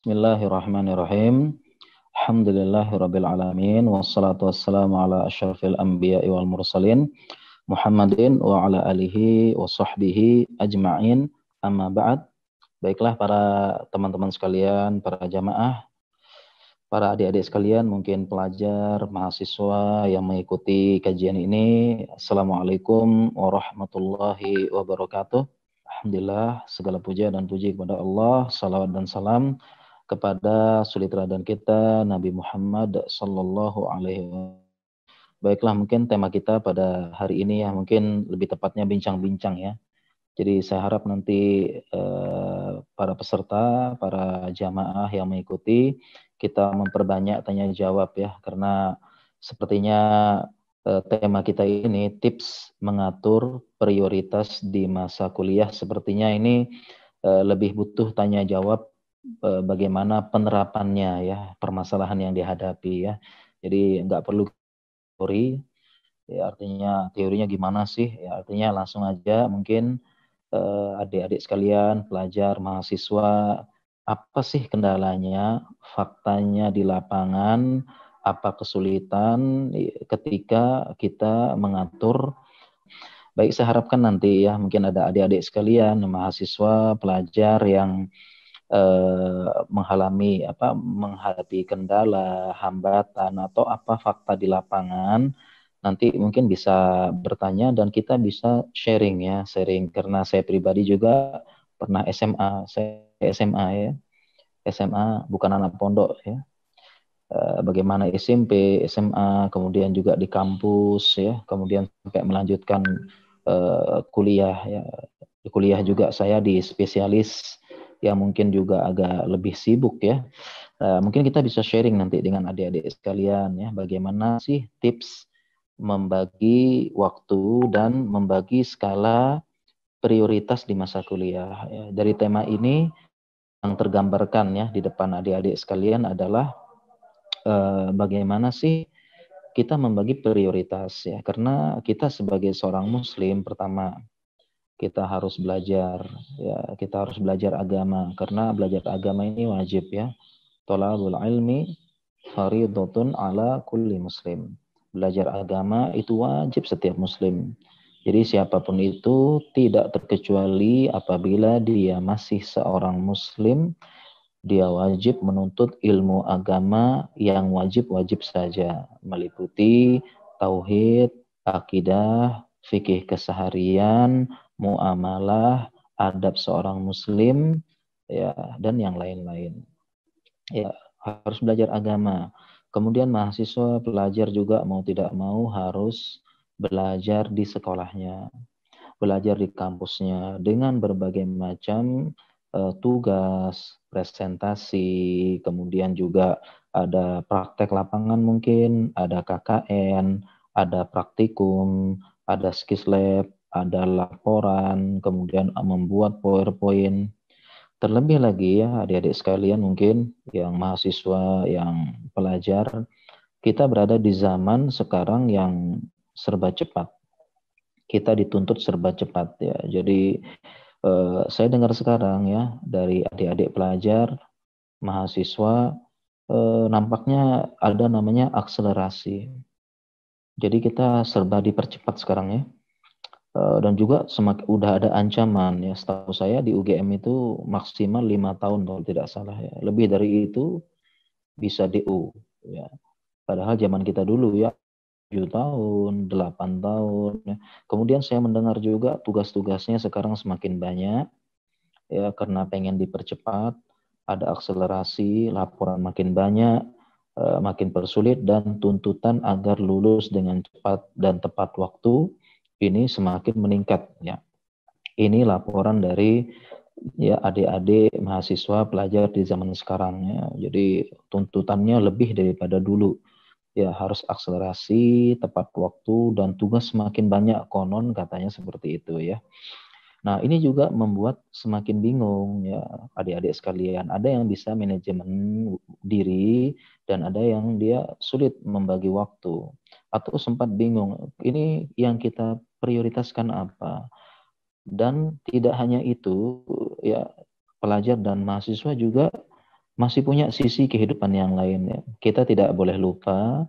Bismillahirrahmanirrahim. Alhamdulillahirabbil alamin wassalatu wassalamu ala asyrafil anbiya'i wal mursalin Muhammadin wa ala alihi wa sahbihi ajma'in. Amma ba'd. Baiklah para teman-teman sekalian, para jamaah, para adik-adik sekalian, mungkin pelajar, mahasiswa yang mengikuti kajian ini. Assalamualaikum warahmatullahi wabarakatuh. Alhamdulillah, segala puja dan puji kepada Allah, salawat dan salam kepada suri teladan kita Nabi Muhammad sallallahu alaihi wasallam. Baiklah, mungkin tema kita pada hari ini ya, mungkin lebih tepatnya bincang-bincang ya. Jadi saya harap nanti para peserta, para jamaah yang mengikuti, kita memperbanyak tanya jawab ya, karena sepertinya tema kita ini tips mengatur prioritas di masa kuliah, sepertinya ini lebih butuh tanya jawab bagaimana penerapannya ya, permasalahan yang dihadapi ya. Jadi nggak perlu teori, ya, artinya teorinya gimana sih? Ya, artinya langsung aja mungkin adik-adik sekalian, pelajar, mahasiswa, apa sih kendalanya, faktanya di lapangan, apa kesulitan ketika kita mengatur. Baik, saya harapkan nanti ya, mungkin ada adik-adik sekalian, mahasiswa, pelajar yang menghadapi kendala, hambatan atau apa fakta di lapangan, nanti mungkin bisa bertanya dan kita bisa sharing ya, sharing, karena saya pribadi juga pernah SMA, saya SMA ya, SMA bukan anak pondok ya. Bagaimana SMP, SMA, kemudian juga di kampus ya, kemudian sampai melanjutkan kuliah ya. Di kuliah juga saya di spesialis yang mungkin juga agak lebih sibuk ya. Mungkin kita bisa sharing nanti dengan adik-adik sekalian ya, bagaimana sih tips membagi waktu dan membagi skala prioritas di masa kuliah ya. Dari tema ini yang tergambarkan ya di depan adik-adik sekalian adalah bagaimana sih kita membagi prioritas ya, karena kita sebagai seorang muslim, pertama kita harus belajar ya, kita harus belajar agama, karena belajar agama ini wajib ya. Thalabul ilmi fardhatun ala kulli muslim. Belajar agama itu wajib setiap muslim. Jadi siapapun itu tidak terkecuali apabila dia masih seorang muslim, dia wajib menuntut ilmu agama yang wajib-wajib saja, meliputi tauhid, akidah, fikih keseharian, muamalah, adab seorang muslim, ya, dan yang lain-lain. Ya, harus belajar agama. Kemudian mahasiswa, pelajar juga mau tidak mau harus belajar di sekolahnya, belajar di kampusnya dengan berbagai macam tugas, presentasi, kemudian juga ada praktek lapangan mungkin, ada KKN, ada praktikum, ada skills lab, ada laporan, kemudian membuat PowerPoint. Terlebih lagi ya adik-adik sekalian mungkin yang mahasiswa, yang pelajar, kita berada di zaman sekarang yang serba cepat. Kita dituntut serba cepat ya. Jadi saya dengar sekarang ya dari adik-adik pelajar, mahasiswa, nampaknya ada namanya akselerasi. Jadi kita serba dipercepat sekarang ya. Dan juga udah ada ancaman ya, setahu saya di UGM itu maksimal 5 tahun kalau tidak salah ya. Lebih dari itu bisa DU ya. Padahal zaman kita dulu ya 7 tahun, 8 tahun ya. Kemudian saya mendengar juga tugas-tugasnya sekarang semakin banyak ya, karena pengen dipercepat, ada akselerasi, laporan makin banyak, makin persulit, dan tuntutan agar lulus dengan cepat dan tepat waktu ini semakin meningkat ya. Ini laporan dari ya adik-adik mahasiswa pelajar di zaman sekarang ya. Jadi tuntutannya lebih daripada dulu. Ya, harus akselerasi, tepat waktu, dan tugas semakin banyak, konon katanya seperti itu ya. Nah, ini juga membuat semakin bingung ya adik-adik sekalian. Ada yang bisa manajemen diri dan ada yang dia sulit membagi waktu atau sempat bingung. Ini yang kita prioritaskan apa? Dan tidak hanya itu ya, pelajar dan mahasiswa juga masih punya sisi kehidupan yang lain ya. Kita tidak boleh lupa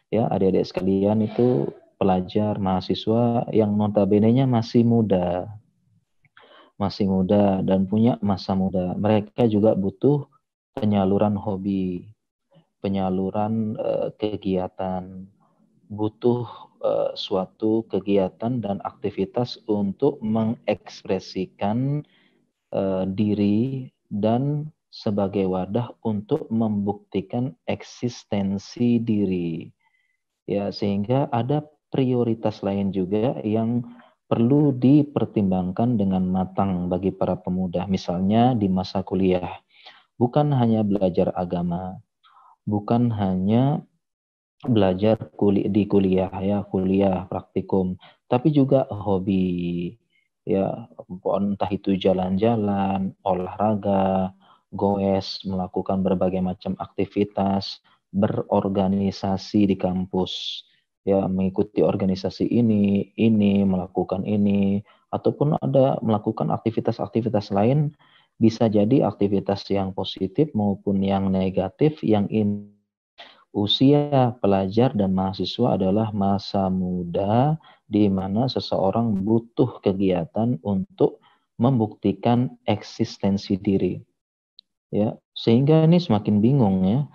ya adik-adik sekalian itu pelajar, mahasiswa yang notabene-nya masih muda dan punya masa muda. Mereka juga butuh penyaluran hobi, penyaluran kegiatan, butuh suatu kegiatan dan aktivitas untuk mengekspresikan diri dan sebagai wadah untuk membuktikan eksistensi diri. Ya, sehingga ada prioritas lain juga yang perlu dipertimbangkan dengan matang bagi para pemuda. Misalnya di masa kuliah, bukan hanya belajar agama, bukan hanya belajar di kuliah ya, kuliah praktikum, tapi juga hobi ya, entah itu jalan-jalan, olahraga, goes, melakukan berbagai macam aktivitas, berorganisasi di kampus ya, mengikuti organisasi ini melakukan ini, ataupun ada melakukan aktivitas-aktivitas lain, bisa jadi aktivitas yang positif maupun yang negatif. Yang ini, usia pelajar dan mahasiswa adalah masa muda di mana seseorang butuh kegiatan untuk membuktikan eksistensi diri. Ya, sehingga ini semakin bingung ya.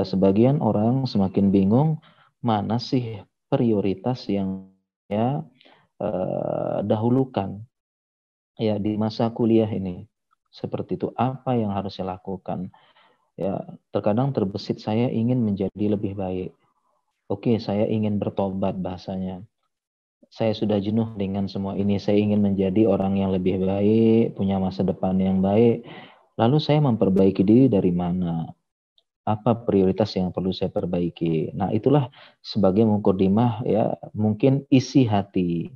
Sebagian orang semakin bingung mana sih prioritas yang ya dahulukan ya di masa kuliah ini. Seperti itu, apa yang harus saya lakukan? Ya, terkadang terbesit saya ingin menjadi lebih baik. Oke, saya ingin bertobat bahasanya. Saya sudah jenuh dengan semua ini. Saya ingin menjadi orang yang lebih baik, punya masa depan yang baik. Lalu saya memperbaiki diri dari mana? Apa prioritas yang perlu saya perbaiki? Nah, itulah sebagai mukadimah ya, mungkin isi hati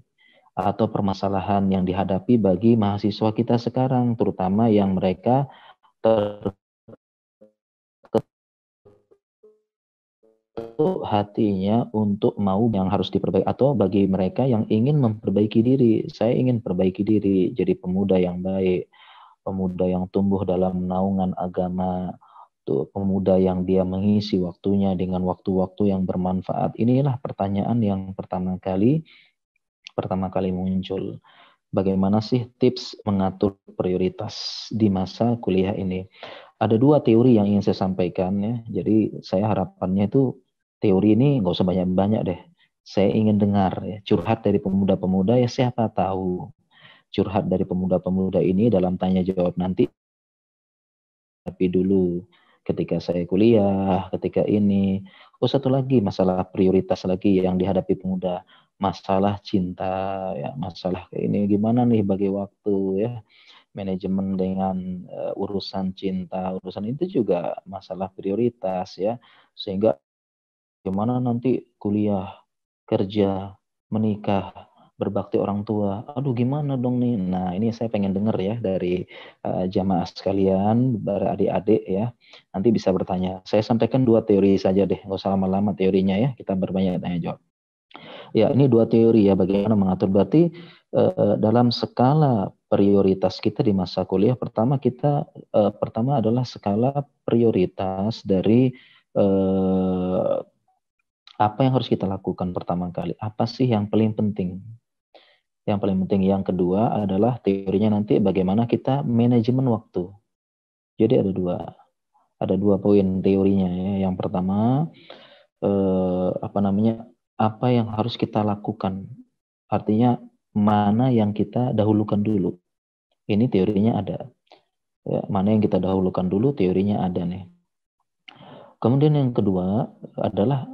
atau permasalahan yang dihadapi bagi mahasiswa kita sekarang, terutama yang mereka hatinya untuk mau yang harus diperbaiki, atau bagi mereka yang ingin memperbaiki diri. Saya ingin perbaiki diri, jadi pemuda yang baik, pemuda yang tumbuh dalam naungan agama, tuh pemuda yang dia mengisi waktunya dengan waktu-waktu yang bermanfaat. Inilah pertanyaan yang pertama kali muncul. Bagaimana sih tips mengatur prioritas di masa kuliah ini? Ada dua teori yang ingin saya sampaikan ya. Jadi saya harapannya itu teori ini nggak usah banyak-banyak deh. Saya ingin dengar ya, curhat dari pemuda-pemuda ya, siapa tahu curhat dari pemuda-pemuda ini dalam tanya jawab nanti. Tapi dulu ketika saya kuliah, ketika ini, satu lagi masalah prioritas lagi yang dihadapi pemuda, masalah cinta ya, masalah kayak ini gimana nih bagi waktu ya, manajemen dengan urusan cinta, urusan itu juga masalah prioritas ya, sehingga gimana nanti kuliah, kerja, menikah, berbakti orang tua. Aduh gimana dong nih? Nah ini saya pengen denger ya dari jamaah sekalian, para adik-adik ya. Nanti bisa bertanya. Saya sampaikan dua teori saja deh, nggak usah lama-lama teorinya ya. Kita berbanyak tanya jawab. Ya ini dua teori ya, bagaimana mengatur. Berarti dalam skala prioritas kita di masa kuliah, pertama adalah skala prioritas dari apa yang harus kita lakukan pertama kali? Apa sih yang paling penting? Yang paling penting. Yang kedua adalah teorinya nanti bagaimana kita manajemen waktu. Jadi ada dua poin teorinya ya. Yang pertama apa yang harus kita lakukan? Artinya mana yang kita dahulukan dulu. Ini teorinya ada. Ya, mana yang kita dahulukan dulu, teorinya ada nih. Kemudian yang kedua adalah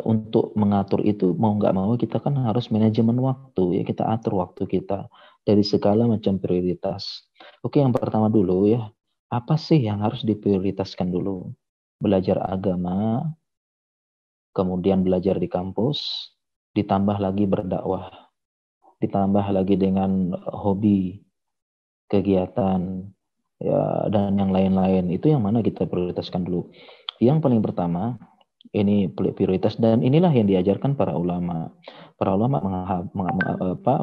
untuk mengatur itu, mau nggak mau kita kan harus manajemen waktu ya, kita atur waktu kita dari segala macam prioritas. Oke, yang pertama dulu ya, apa sih yang harus diprioritaskan dulu? Belajar agama, kemudian belajar di kampus, ditambah lagi berdakwah, ditambah lagi dengan hobi, kegiatan, ya, dan yang lain-lain. Itu yang mana kita prioritaskan dulu. Yang paling pertama, ini prioritas, dan inilah yang diajarkan para ulama. Para ulama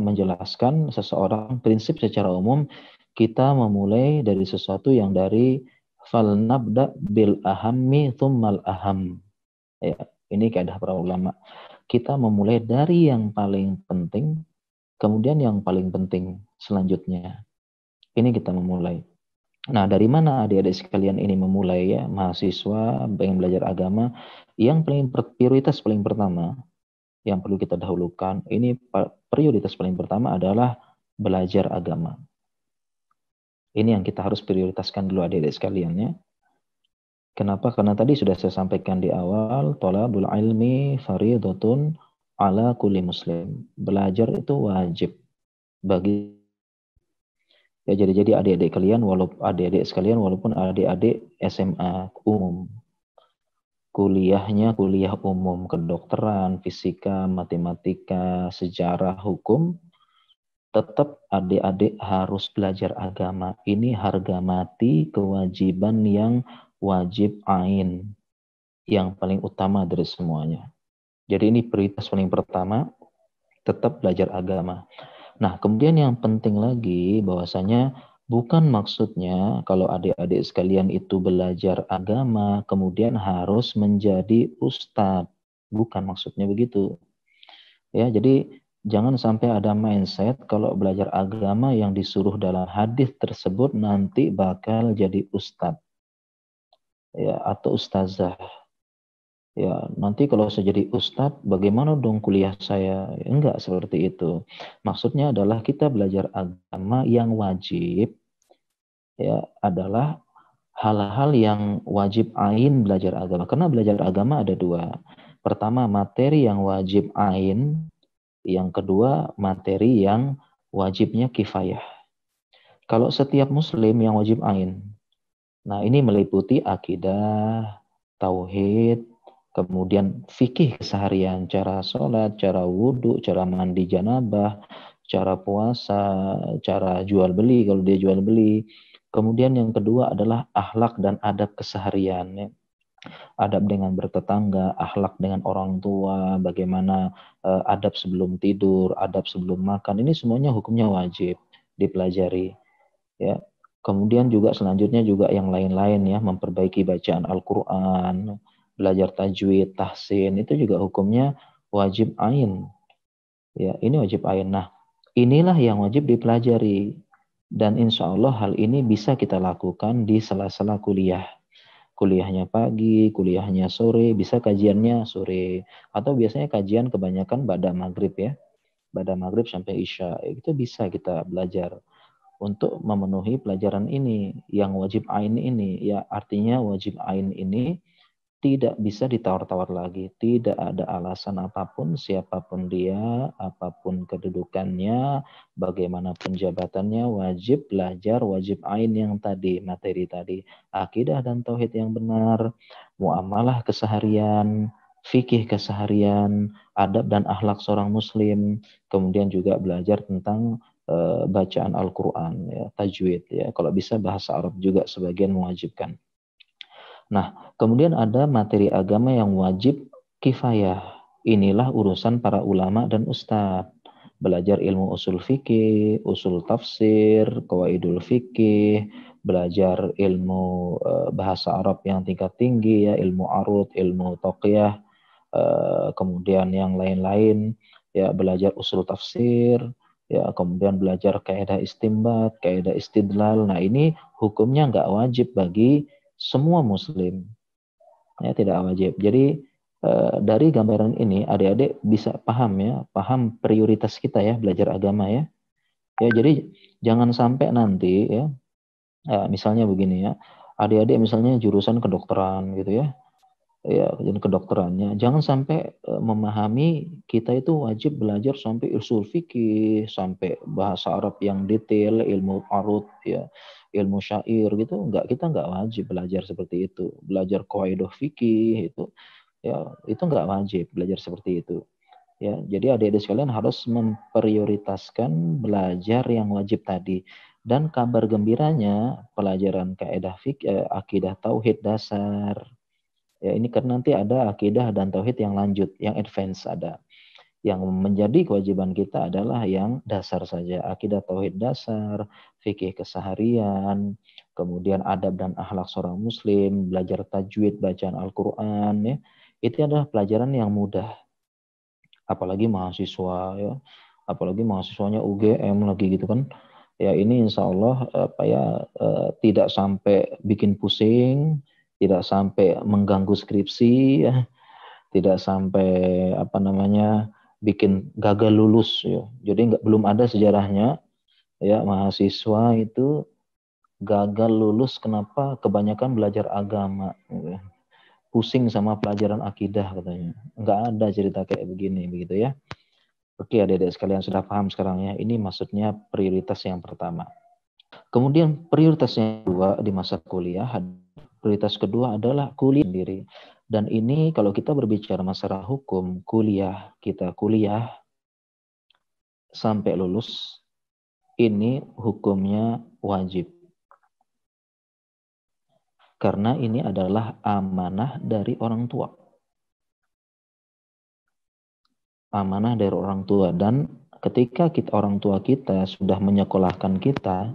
menjelaskan seseorang prinsip secara umum, kita memulai dari sesuatu yang dari Falnabda bil ahammi tsummal aham. Ya, ini kaidah para ulama. Kita memulai dari yang paling penting, kemudian yang paling penting selanjutnya. Ini kita memulai. Nah, dari mana adik-adik sekalian ini memulai ya, mahasiswa yang belajar agama, yang paling prioritas paling pertama, yang perlu kita dahulukan, ini prioritas paling pertama adalah belajar agama. Ini yang kita harus prioritaskan dulu adik-adik sekalian ya. Kenapa? Karena tadi sudah saya sampaikan di awal, thalabul ilmi fardhatun ala kulli muslim. Belajar itu wajib bagi ya, jadi adik-adik kalian walaupun adik-adik sekalian walaupun adik-adik SMA umum, kuliahnya kuliah umum, kedokteran, fisika, matematika, sejarah, hukum, tetap adik-adik harus belajar agama. Ini harga mati kewajiban yang wajib ain, yang paling utama dari semuanya. Jadi ini prioritas paling pertama, tetap belajar agama. Nah, kemudian yang penting lagi bahwasanya bukan maksudnya kalau adik-adik sekalian itu belajar agama kemudian harus menjadi ustadz. Bukan maksudnya begitu. Ya, jadi jangan sampai ada mindset kalau belajar agama yang disuruh dalam hadis tersebut nanti bakal jadi ustadz ya atau ustazah. Ya, nanti kalau saya jadi ustadz, bagaimana dong kuliah saya? Ya, enggak seperti itu. Maksudnya adalah kita belajar agama yang wajib, ya, adalah hal-hal yang wajib ain belajar agama. Karena belajar agama ada dua. Pertama, materi yang wajib ain. Yang kedua, materi yang wajibnya kifayah. Kalau setiap muslim yang wajib ain, nah ini meliputi akidah, tauhid, kemudian fikih keseharian, cara sholat, cara wudhu, cara mandi janabah, cara puasa, cara jual beli kalau dia jual beli. Kemudian yang kedua adalah akhlak dan adab keseharian. Ya. Adab dengan bertetangga, akhlak dengan orang tua, bagaimana adab sebelum tidur, adab sebelum makan. Ini semuanya hukumnya wajib dipelajari. Ya. Kemudian juga selanjutnya juga yang lain-lain ya, memperbaiki bacaan Al-Qur'an, belajar tajwid, tahsin, itu juga hukumnya wajib ain. Ya, ini wajib ain. Nah, inilah yang wajib dipelajari. Dan insya Allah hal ini bisa kita lakukan di sela-sela kuliah. Kuliahnya pagi, kuliahnya sore, bisa kajiannya sore. Atau biasanya kajian kebanyakan pada maghrib ya. Pada maghrib sampai isya. Itu bisa kita belajar untuk memenuhi pelajaran ini yang wajib ain ini ya, artinya wajib ain ini tidak bisa ditawar-tawar lagi, tidak ada alasan apapun, siapapun dia, apapun kedudukannya, bagaimanapun jabatannya, wajib belajar, wajib ain yang tadi, materi tadi, akidah dan tauhid yang benar, muamalah keseharian, fikih keseharian, adab dan akhlak seorang muslim, kemudian juga belajar tentang bacaan Al-Quran, ya, tajwid, ya, kalau bisa bahasa Arab juga sebagian mewajibkan. Nah, kemudian ada materi agama yang wajib kifayah. Inilah urusan para ulama dan ustadz. Belajar ilmu usul fikih, usul tafsir, qawaidul fikih, belajar ilmu bahasa Arab yang tingkat tinggi, ya, ilmu arud, ilmu taqiyah, kemudian yang lain-lain, ya, belajar usul tafsir, ya, kemudian belajar kaidah istinbat, kaidah istidlal. Nah, ini hukumnya nggak wajib bagi semua muslim, ya, tidak wajib. Jadi dari gambaran ini adik-adik bisa paham ya, paham prioritas kita ya belajar agama ya. Ya, jadi jangan sampai nanti ya, misalnya begini ya, adik-adik misalnya jurusan kedokteran gitu ya. Ya, dan kedokterannya jangan sampai memahami kita itu wajib belajar sampai usul fikih, sampai bahasa Arab yang detail, ilmu arud ya, ilmu syair gitu. Enggak, kita enggak wajib belajar seperti itu. Belajar kaidah fikih itu ya, itu enggak wajib belajar seperti itu. Ya, jadi adik-adik sekalian harus memprioritaskan belajar yang wajib tadi. Dan kabar gembiranya pelajaran kaidah fikih, akidah tauhid dasar. Ya, ini karena nanti ada akidah dan tauhid yang lanjut, yang advance ada. Yang menjadi kewajiban kita adalah yang dasar saja, akidah tauhid dasar, fikih keseharian, kemudian adab dan akhlak seorang muslim, belajar tajwid, bacaan Al-Qur'an ya. Itu adalah pelajaran yang mudah. Apalagi mahasiswa ya. Apalagi mahasiswanya UGM lagi gitu kan. Ya ini insya Allah tidak sampai bikin pusing, tidak sampai mengganggu skripsi ya, tidak sampai bikin gagal lulus ya. Jadi belum ada sejarahnya ya mahasiswa itu gagal lulus. Kenapa? Kebanyakan belajar agama gitu. Pusing sama pelajaran akidah katanya. Nggak ada cerita kayak begini begitu ya. Oke, adik-adik sekalian sudah paham sekarang ya. Ini maksudnya prioritas yang pertama. Kemudian prioritas yang kedua di masa kuliah, prioritas kedua adalah kuliah sendiri. Dan ini kalau kita berbicara masalah hukum, kita kuliah sampai lulus, ini hukumnya wajib. Karena ini adalah amanah dari orang tua. Amanah dari orang tua. Dan ketika orang tua kita sudah menyekolahkan kita,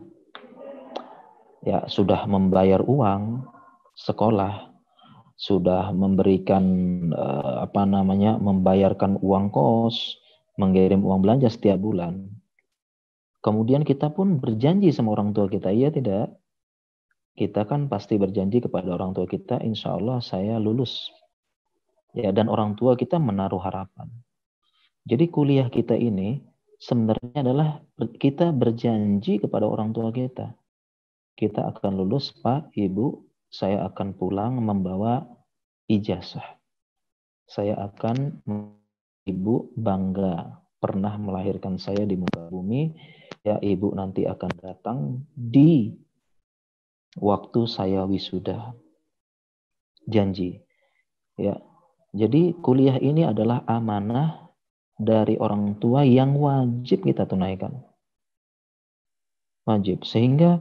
ya sudah membayar uang sekolah, sudah memberikan membayarkan uang kos, mengirim uang belanja setiap bulan. Kemudian kita pun berjanji sama orang tua kita, iya tidak? Kita kan pasti berjanji kepada orang tua kita, insya Allah saya lulus. Ya, dan orang tua kita menaruh harapan. Jadi kuliah kita ini sebenarnya adalah kita berjanji kepada orang tua kita. Kita akan lulus, Pak, Ibu, saya akan pulang membawa ijazah. Saya akan, Ibu bangga pernah melahirkan saya di muka bumi. Ya, Ibu nanti akan datang di waktu saya wisuda. Janji. Ya. Jadi kuliah ini adalah amanah dari orang tua yang wajib kita tunaikan. Wajib. Sehingga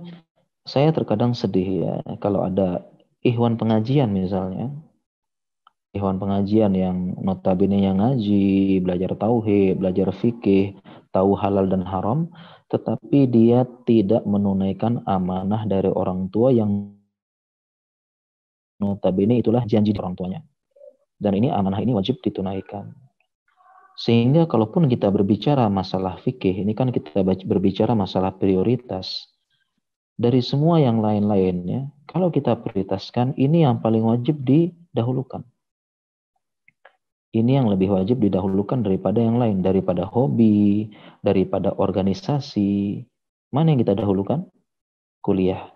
saya terkadang sedih ya kalau ada ikhwan pengajian misalnya. Ikhwan pengajian yang notabene yang ngaji, belajar tauhid, belajar fikih, tahu halal dan haram, tetapi dia tidak menunaikan amanah dari orang tua yang notabene itulah janji orang tuanya. Dan ini amanah ini wajib ditunaikan. Sehingga kalaupun kita berbicara masalah fikih, ini kan kita berbicara masalah prioritas. Dari semua yang lain-lainnya, kalau kita prioritaskan, ini yang paling wajib didahulukan. Ini yang lebih wajib didahulukan daripada yang lain. Daripada hobi, daripada organisasi. Mana yang kita dahulukan? Kuliah.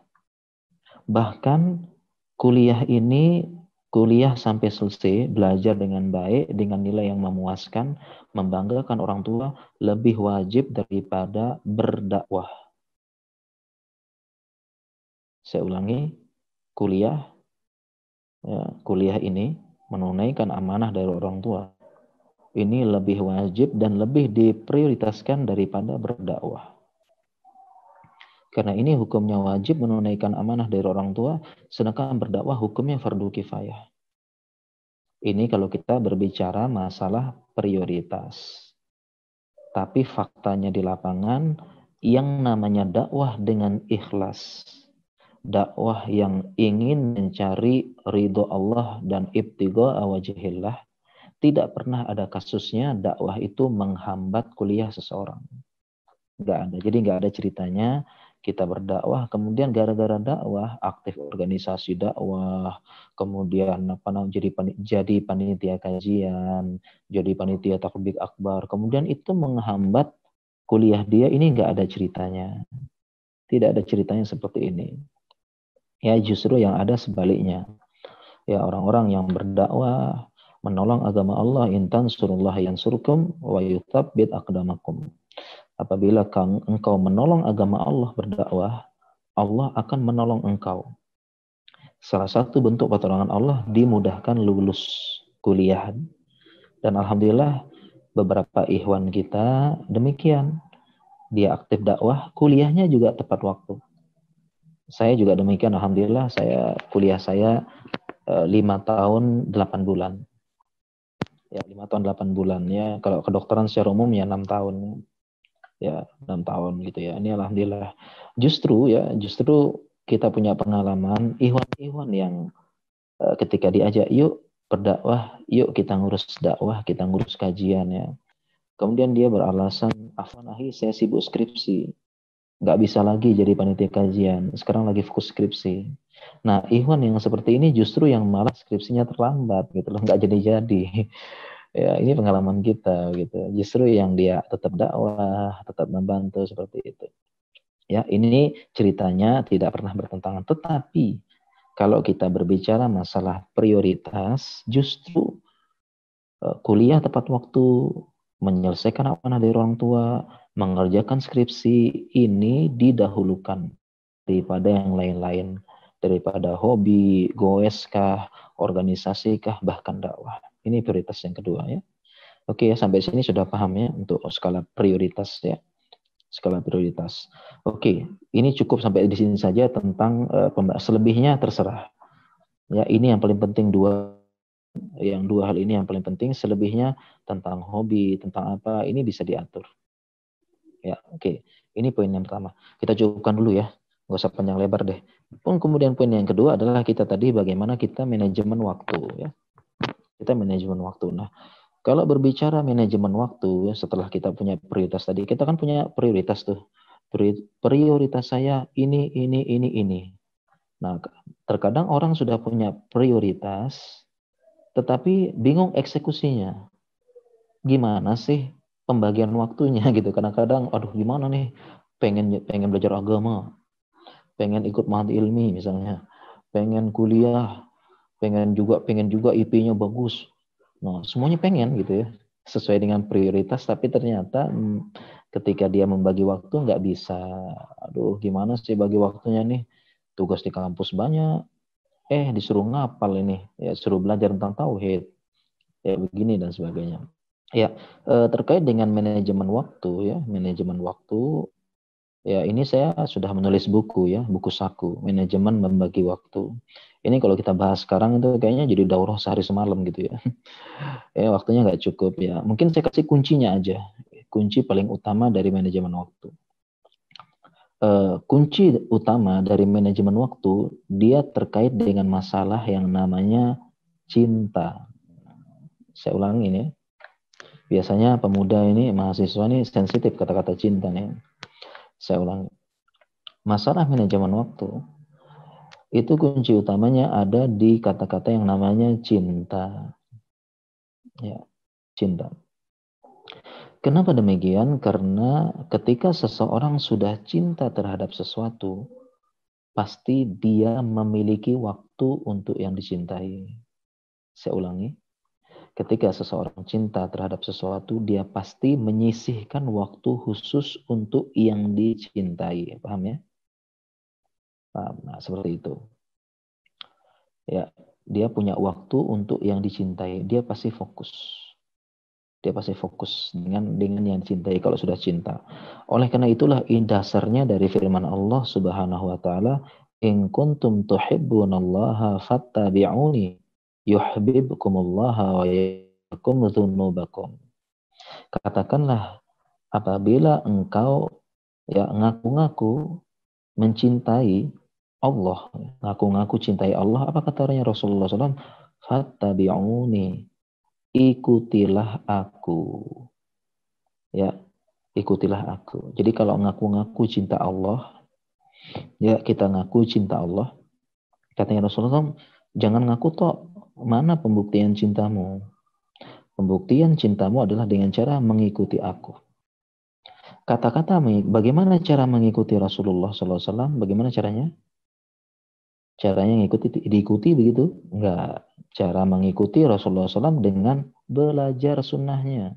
Bahkan kuliah ini kuliah sampai selesai, belajar dengan baik, dengan nilai yang memuaskan, membanggakan orang tua, lebih wajib daripada berdakwah. Saya ulangi, kuliah ini menunaikan amanah dari orang tua. Ini lebih wajib dan lebih diprioritaskan daripada berdakwah. Karena ini hukumnya wajib menunaikan amanah dari orang tua, sedangkan berdakwah hukumnya fardu kifayah. Ini kalau kita berbicara masalah prioritas. Tapi faktanya di lapangan, yang namanya dakwah dengan ikhlas, dakwah yang ingin mencari ridho Allah dan ibtigha wajhillah, tidak pernah ada kasusnya dakwah itu menghambat kuliah seseorang. Nggak ada. Jadi nggak ada ceritanya kita berdakwah, kemudian gara-gara dakwah, aktif organisasi dakwah, kemudian jadi panitia kajian, jadi panitia takbir akbar, kemudian itu menghambat kuliah dia, ini nggak ada ceritanya. Tidak ada ceritanya seperti ini. Ya justru yang ada sebaliknya. Ya orang-orang yang berdakwah, menolong agama Allah, intan surullah yansurkum wa yuthabbit aqdamakum. Apabila engkau menolong agama Allah berdakwah, Allah akan menolong engkau. Salah satu bentuk pertolongan Allah dimudahkan lulus kuliah. Dan alhamdulillah beberapa ikhwan kita demikian. Dia aktif dakwah, kuliahnya juga tepat waktu. Saya juga demikian, alhamdulillah kuliah saya 5 tahun 8 bulan. Ya 5 tahun 8 bulan ya. Kalau kedokteran secara umum ya 6 tahun. Ya 6 tahun gitu ya. Ini alhamdulillah. Justru kita punya pengalaman ikhwan-ikhwan yang ketika diajak, yuk berdakwah, yuk kita ngurus dakwah, kita ngurus kajian ya. Kemudian dia beralasan, afanahi saya sibuk skripsi, nggak bisa lagi jadi panitia kajian, sekarang lagi fokus skripsi. Nah, ikhwan yang seperti ini justru yang malah skripsinya terlambat gitu loh, nggak jadi-jadi. Ya, ini pengalaman kita gitu. Justru yang dia tetap dakwah, tetap membantu seperti itu. Ya, ini ceritanya tidak pernah bertentangan. Tetapi kalau kita berbicara masalah prioritas, justru kuliah tepat waktu, menyelesaikan amanah dari orang tua, mengerjakan skripsi ini didahulukan daripada yang lain-lain, daripada hobi, goeskah, organisasikah, bahkan dakwah. Ini prioritas yang kedua ya. Oke ya, sampai sini sudah paham ya untuk skala prioritas ya. Skala prioritas. Oke, ini cukup sampai di sini saja tentang selebihnya terserah. Ya, ini yang paling penting dua hal ini yang paling penting, selebihnya tentang hobi, tentang apa, ini bisa diatur. Ya, oke. Ini poin yang pertama. Kita cukupkan dulu ya. Nggak usah panjang lebar deh. Kemudian poin yang kedua adalah kita tadi bagaimana kita manajemen waktu ya. Kita manajemen waktu. Nah, kalau berbicara manajemen waktu, setelah kita punya prioritas tadi, kita kan punya prioritas tuh. Prioritas saya ini. Nah, terkadang orang sudah punya prioritas, tetapi bingung eksekusinya. Gimana sih pembagian waktunya gitu. Kadang-kadang, aduh gimana nih, pengen belajar agama, pengen ikut mahat ilmi misalnya, pengen kuliah, pengen juga IP-nya bagus. Nah, semuanya pengen gitu ya, sesuai dengan prioritas, tapi ternyata ketika dia membagi waktu nggak bisa. Aduh, gimana sih bagi waktunya nih? Tugas di kampus banyak, disuruh ngapal ini, ya suruh belajar tentang tauhid, ya begini dan sebagainya. Ya, terkait dengan manajemen waktu ya, manajemen waktu. Ya, ini saya sudah menulis buku ya, buku saku, manajemen membagi waktu. Ini kalau kita bahas sekarang itu kayaknya jadi daurah sehari semalam gitu ya. Ya, waktunya nggak cukup ya. Mungkin saya kasih kuncinya aja. Kunci paling utama dari manajemen waktu. Kunci utama dari manajemen waktu, dia terkait dengan masalah yang namanya cinta. Saya ulangi ini. Biasanya pemuda ini, mahasiswa ini sensitif kata-kata cinta nih. Saya ulangi. Masalah manajemen waktu itu kunci utamanya ada di kata-kata yang namanya cinta. Ya, cinta. Kenapa demikian? Karena ketika seseorang sudah cinta terhadap sesuatu, pasti dia memiliki waktu untuk yang dicintai. Saya ulangi. Ketika seseorang cinta terhadap sesuatu, dia pasti menyisihkan waktu khusus untuk yang dicintai. Paham ya? Paham. Nah, seperti itu. Ya, dia punya waktu untuk yang dicintai. Dia pasti fokus. Dia pasti fokus dengan yang dicintai kalau sudah cinta. Oleh karena itulah dasarnya dari firman Allah Subhanahu wa taala, "In kuntum tuhibbunallaha fattabi'uni yuhibbukumullah wa yaghfir dzunubakum." Katakanlah, apabila engkau ya ngaku-ngaku mencintai Allah, ngaku-ngaku cintai Allah, apa kata Rasulullah SAW? Fattabi'uni, ikutilah aku. Ya, ikutilah aku. Jadi kalau ngaku-ngaku cinta Allah, ya kita ngaku cinta Allah. Katanya Rasulullah, jangan ngaku toh, mana pembuktian cintamu? Pembuktian cintamu adalah dengan cara mengikuti aku. Kata-kata bagaimana cara mengikuti Rasulullah SAW? Bagaimana caranya? Caranya diikuti begitu? Enggak. Cara mengikuti Rasulullah SAW dengan belajar sunnahnya.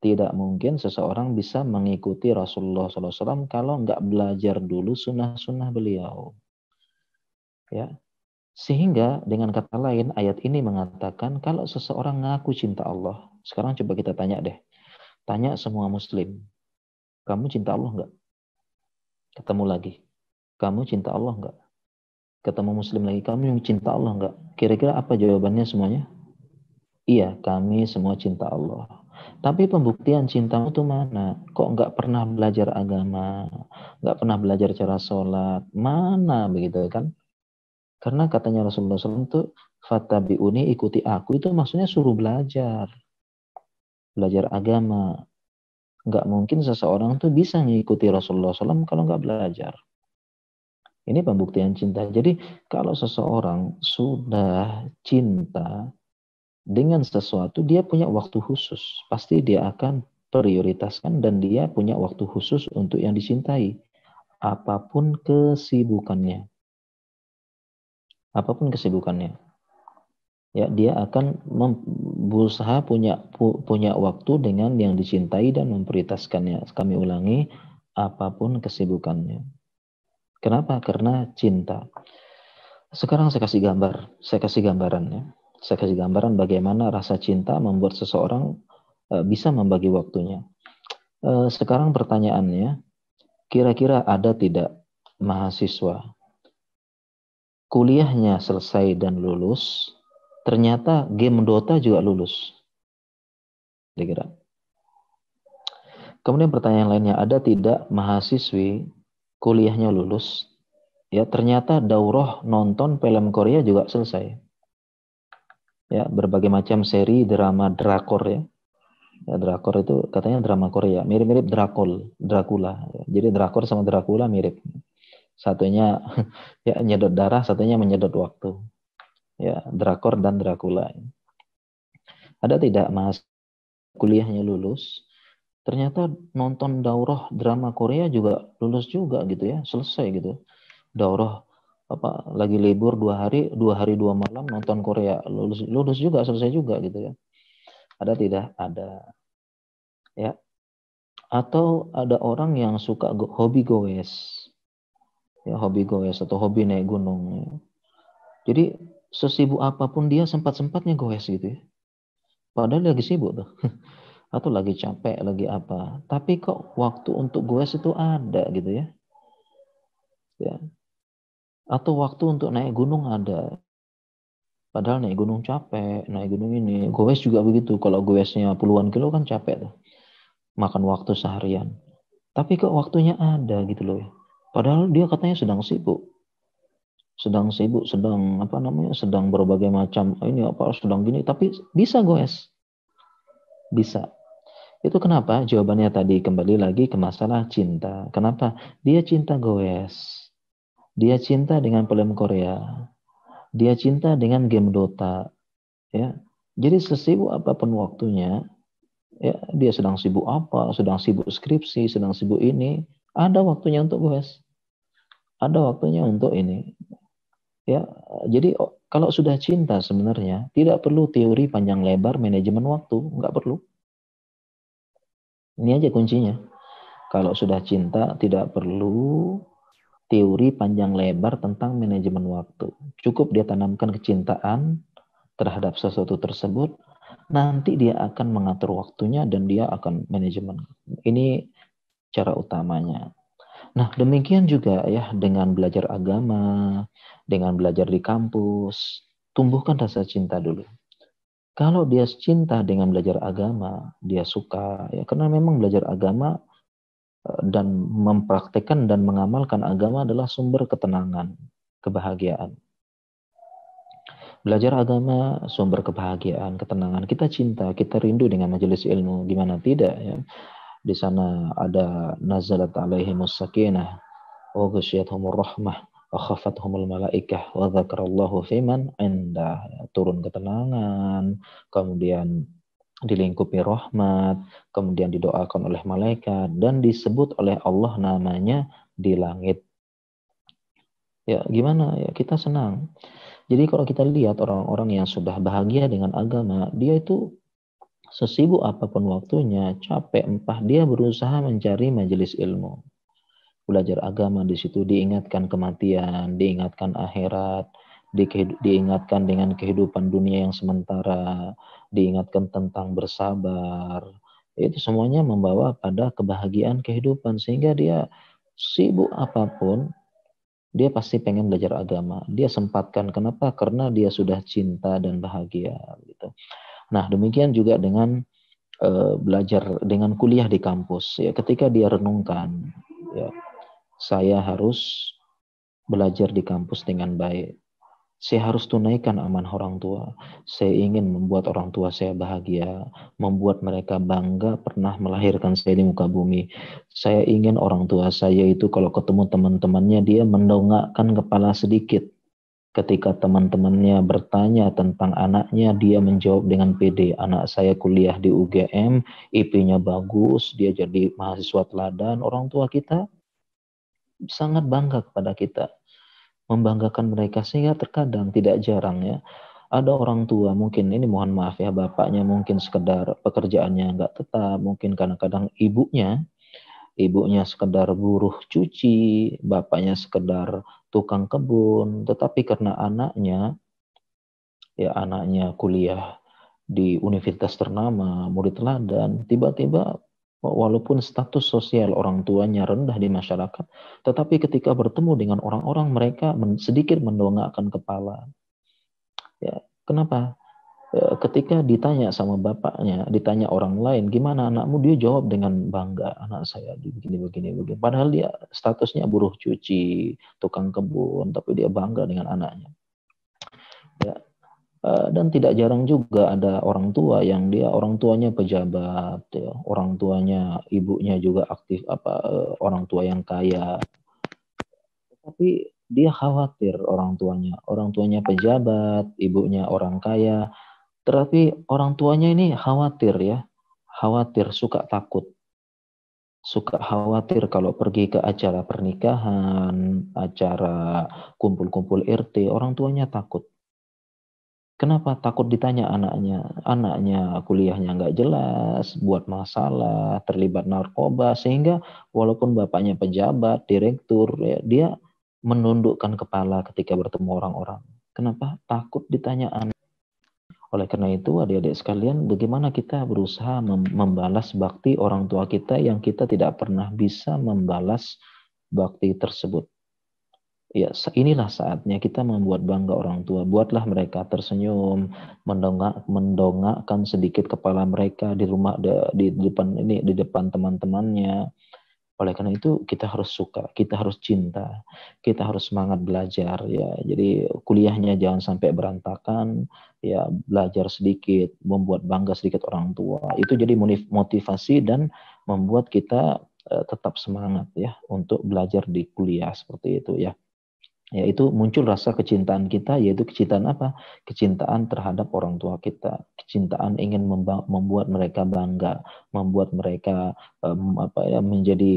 Tidak mungkin seseorang bisa mengikuti Rasulullah SAW kalau enggak belajar dulu sunnah-sunnah beliau. Ya. Sehingga dengan kata lain ayat ini mengatakan kalau seseorang ngaku cinta Allah. Sekarang coba kita tanya deh. Tanya semua muslim. Kamu cinta Allah enggak? Ketemu lagi. Kamu cinta Allah enggak? Ketemu muslim lagi. Kamu cinta Allah enggak? Kira-kira apa jawabannya semuanya? Iya, kami semua cinta Allah. Tapi pembuktian cintamu tuh mana? Kok nggak pernah belajar agama, nggak pernah belajar cara sholat, mana begitu kan? Karena katanya Rasulullah SAW itu fatabi'uni, ikuti aku, itu maksudnya suruh belajar, belajar agama. Nggak mungkin seseorang tuh bisa mengikuti Rasulullah SAW kalau nggak belajar. Ini pembuktian cinta. Jadi kalau seseorang sudah cinta dengan sesuatu, dia punya waktu khusus. Pasti dia akan prioritaskan dan dia punya waktu khusus untuk yang dicintai. Apapun kesibukannya. Apapun kesibukannya. Ya, dia akan berusaha punya waktu dengan yang dicintai dan memprioritaskannya. Kami ulangi, apapun kesibukannya. Kenapa? Karena cinta. Sekarang saya kasih gambaran ya. Saya kasih gambaran bagaimana rasa cinta membuat seseorang bisa membagi waktunya. Sekarang pertanyaannya, kira-kira ada tidak mahasiswa kuliahnya selesai dan lulus, ternyata game Dota juga lulus? Kira-kira. Kemudian pertanyaan lainnya, ada tidak mahasiswi kuliahnya lulus, ya ternyata daurah nonton film Korea juga selesai. Ya, berbagai macam seri drama drakor ya. Ya, drakor itu katanya drama Korea, mirip-mirip Dracula. Jadi drakor sama Dracula mirip. Satunya ya nyedot darah, satunya menyedot waktu. Ya, drakor dan Dracula. Ada tidak mas kuliahnya lulus, ternyata nonton daurah drama Korea juga lulus juga gitu ya, selesai gitu. Daurah apa lagi libur 2 hari 2 malam nonton Korea, lulus juga, selesai juga gitu ya. Ada tidak? Ada. Ya. Atau ada orang yang suka hobi goes. Ya, hobi goes atau hobi naik gunung. Ya. Jadi sesibuk apapun dia sempat-sempatnya goes gitu ya. Padahal lagi sibuk tuh. Atau lagi capek, lagi apa. Tapi kok waktu untuk goes itu ada gitu ya. Ya. Atau waktu untuk naik gunung ada. Padahal naik gunung capek, naik gunung ini. Goes juga begitu. Kalau goesnya puluhan kilo kan capek tuh. Makan waktu seharian. Tapi kok waktunya ada gitu loh ya. Padahal dia katanya sedang sibuk. Sedang apa namanya, sedang berbagai macam ini apa, sedang gini, tapi bisa goes, bisa. Itu kenapa? Jawabannya tadi kembali lagi ke masalah cinta. Kenapa? Dia cinta goes, dia cinta dengan film Korea, dia cinta dengan game Dota, ya. Jadi sesibuk apapun waktunya, ya dia sedang sibuk apa, sedang sibuk skripsi, sedang sibuk ini, ada waktunya untuk goes, ada waktunya untuk ini. Ya, jadi kalau sudah cinta sebenarnya tidak perlu teori panjang lebar manajemen waktu, nggak perlu. Ini aja kuncinya. Kalau sudah cinta tidak perlu teori panjang lebar tentang manajemen waktu. Cukup dia tanamkan kecintaan terhadap sesuatu tersebut, nanti dia akan mengatur waktunya dan dia akan manajemen. Ini cara utamanya. Nah, demikian juga ya dengan belajar agama, dengan belajar di kampus, tumbuhkan rasa cinta dulu. Kalau dia cinta dengan belajar agama, dia suka ya karena memang belajar agama dan mempraktekkan dan mengamalkan agama adalah sumber ketenangan, kebahagiaan. Belajar agama sumber kebahagiaan, ketenangan. Kita cinta, kita rindu dengan majelis ilmu. Gimana tidak ya? Di sana ada nazalat alaihimus sakinah wa ghasyiyatuhumur rahmah wa khafathumul malaikah wa dzakarallahu fiman indah. Turun ketenangan, kemudian dilingkupi rahmat, kemudian didoakan oleh malaikat dan disebut oleh Allah namanya di langit. Ya, gimana ya, kita senang. Jadi kalau kita lihat orang-orang yang sudah bahagia dengan agama, dia itu sesibuk apapun waktunya, capek, empah, dia berusaha mencari majelis ilmu. Belajar agama di situ diingatkan kematian, diingatkan akhirat, diingatkan dengan kehidupan dunia yang sementara, diingatkan tentang bersabar. Itu semuanya membawa pada kebahagiaan kehidupan sehingga dia sibuk apapun, dia pasti pengen belajar agama. Dia sempatkan. Kenapa? Karena dia sudah cinta dan bahagia gitu. Nah, demikian juga dengan belajar dengan kuliah di kampus. Ya, ketika dia renungkan, ya, saya harus belajar di kampus dengan baik. Saya harus tunaikan amanah orang tua. Saya ingin membuat orang tua saya bahagia, membuat mereka bangga pernah melahirkan saya di muka bumi. Saya ingin orang tua saya itu kalau ketemu teman-temannya dia mendongakkan kepala sedikit. Ketika teman-temannya bertanya tentang anaknya, dia menjawab dengan pede. Anak saya kuliah di UGM, IP-nya bagus, dia jadi mahasiswa teladan. Orang tua kita sangat bangga kepada kita, membanggakan mereka, sehingga terkadang tidak jarang ya ada orang tua mungkin ini mohon maaf ya bapaknya mungkin sekedar pekerjaannya nggak tetap, mungkin kadang-kadang ibunya sekedar buruh cuci, bapaknya sekedar tukang kebun, tetapi karena anaknya kuliah di universitas ternama, murid teladan, tiba-tiba walaupun status sosial orang tuanya rendah di masyarakat, tetapi ketika bertemu dengan orang-orang mereka sedikit mendongakkan kepala. Ya, kenapa? Ketika ditanya sama bapaknya, ditanya orang lain, gimana anakmu? Dia jawab dengan bangga, anak saya begini, begini, begini. Padahal dia statusnya buruh cuci, tukang kebun, tapi dia bangga dengan anaknya. Ya, dan tidak jarang juga ada orang tua yang dia orang tuanya pejabat, ya, orang tuanya ibunya juga aktif orang tua yang kaya, tapi dia khawatir orang tuanya pejabat, ibunya orang kaya, tetapi orang tuanya ini khawatir ya, khawatir suka khawatir kalau pergi ke acara pernikahan, acara kumpul-kumpul RT, orang tuanya takut. Kenapa takut ditanya anaknya? Anaknya kuliahnya nggak jelas, buat masalah, terlibat narkoba, sehingga walaupun bapaknya pejabat, direktur, ya, dia menundukkan kepala ketika bertemu orang-orang. Kenapa? Takut ditanya anak. Oleh karena itu, adik-adik sekalian, bagaimana kita berusaha membalas bakti orang tua kita yang kita tidak pernah bisa membalas bakti tersebut. Ya, inilah saatnya kita membuat bangga orang tua. Buatlah mereka tersenyum, mendongakkan sedikit kepala mereka di rumah di depan teman-temannya. Oleh karena itu kita harus suka, kita harus cinta, kita harus semangat belajar ya. Jadi kuliahnya jangan sampai berantakan, ya belajar sedikit, membuat bangga sedikit orang tua. Itu jadi motivasi dan membuat kita tetap semangat ya untuk belajar di kuliah seperti itu ya. Yaitu muncul rasa kecintaan kita, yaitu kecintaan apa? Kecintaan terhadap orang tua kita, kecintaan ingin membuat mereka bangga, membuat mereka menjadi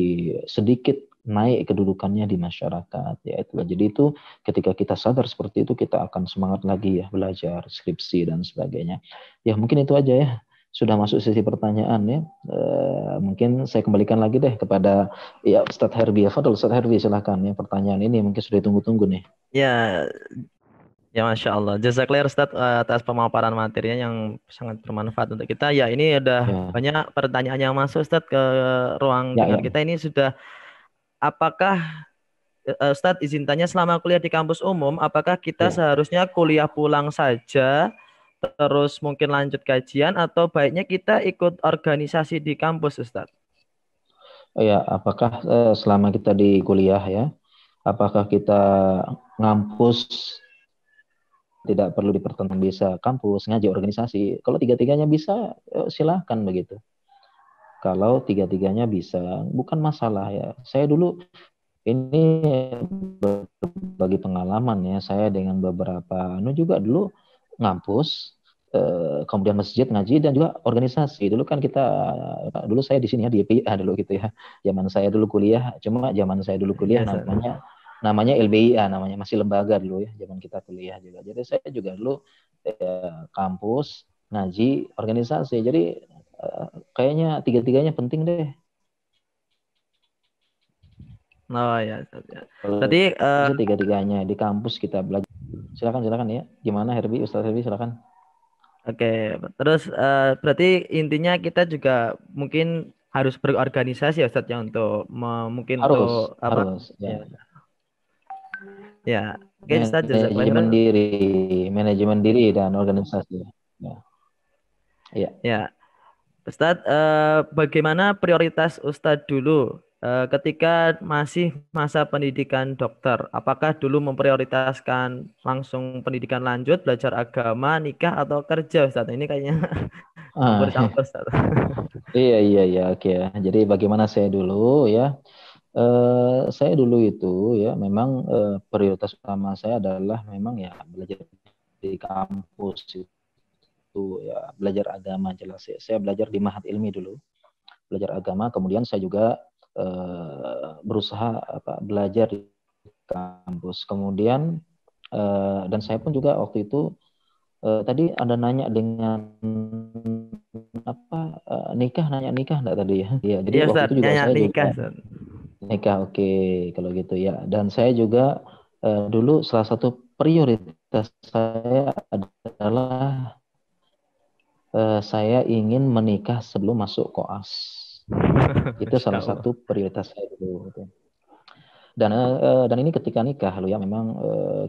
sedikit naik kedudukannya di masyarakat. Ya itulah. Jadi itu ketika kita sadar seperti itu, kita akan semangat lagi ya belajar skripsi dan sebagainya. Ya mungkin itu aja ya. Sudah masuk sesi pertanyaan ya. Mungkin saya kembalikan lagi deh kepada ya Ustadz Herbi. Fadol Ustadz Herbi silahkan ya, pertanyaan ini mungkin sudah ditunggu-tunggu nih. Ya, ya Masya Allah. Jazakallah Ustaz atas pemaparan materinya yang sangat bermanfaat untuk kita. Ya, ini udah Ya, banyak pertanyaan yang masuk Ustaz ke ruang ya, dengar ya. kita. Ini sudah, apakah Ustaz izin tanya, selama kuliah di kampus umum, apakah kita Ya. seharusnya kuliah pulang saja, terus mungkin lanjut kajian, atau baiknya kita ikut organisasi di kampus Ustaz? Ya, apakah selama kita di kuliah ya, apakah kita ngampus tidak perlu dipertentang, bisa kampus, ngaji, organisasi. Kalau tiga-tiganya bisa, silahkan begitu. Kalau tiga-tiganya bisa, bukan masalah ya. Saya dulu ini berbagi pengalaman ya, saya dengan beberapa juga dulu ngampus, kemudian masjid ngaji dan juga organisasi. Dulu kan kita dulu saya di sini ya di YPIA dulu gitu ya. Zaman saya dulu kuliah, cuma zaman saya dulu kuliah Ya, Ustaz. namanya LBIA, namanya masih lembaga dulu ya, zaman kita kuliah juga. Jadi saya juga dulu kampus, ngaji, organisasi. Jadi kayaknya tiga-tiganya penting deh. Oh ya, Ustaz, ya. Kalau Berarti bisa tiga-tiganya di kampus kita belajar. Silakan ya. Gimana Herbi, Ustaz Herbi silakan. oke, terus berarti intinya kita juga mungkin harus berorganisasi ya Ustaz ya untuk mungkin untuk Harus, apa? harus Ya, ya. ya. Oke Ustaz, jazakallahu Manajemen khairan. diri, manajemen diri dan organisasi. Ya, ya. Ya. Ustadz, bagaimana prioritas Ustadz dulu ketika masih masa pendidikan dokter? Apakah dulu memprioritaskan langsung pendidikan lanjut, belajar agama, nikah, atau kerja, Ustadz? Ini kayaknya Ah, campur-campur, Ustadz. iya iya iya oke ya. Jadi bagaimana saya dulu ya? Saya dulu itu ya memang prioritas utama saya adalah memang ya belajar di kampus itu ya belajar agama jelas ya. Saya belajar di Mahat Ilmi dulu, belajar agama. Kemudian saya juga berusaha belajar di kampus. Kemudian dan saya pun juga waktu itu tadi ada nanya dengan nikah, nanya nikah enggak tadi ya? Iya, jadi Iya, waktu itu Ustadz. juga Nyanyi saya juga nikah, Ustadz. nikah, oke kalau gitu ya. Dan saya juga dulu salah satu prioritas saya adalah saya ingin menikah sebelum masuk koas. Itu Masya salah Allah. satu prioritas saya dulu. Gitu. Dan ini ketika nikah lo ya memang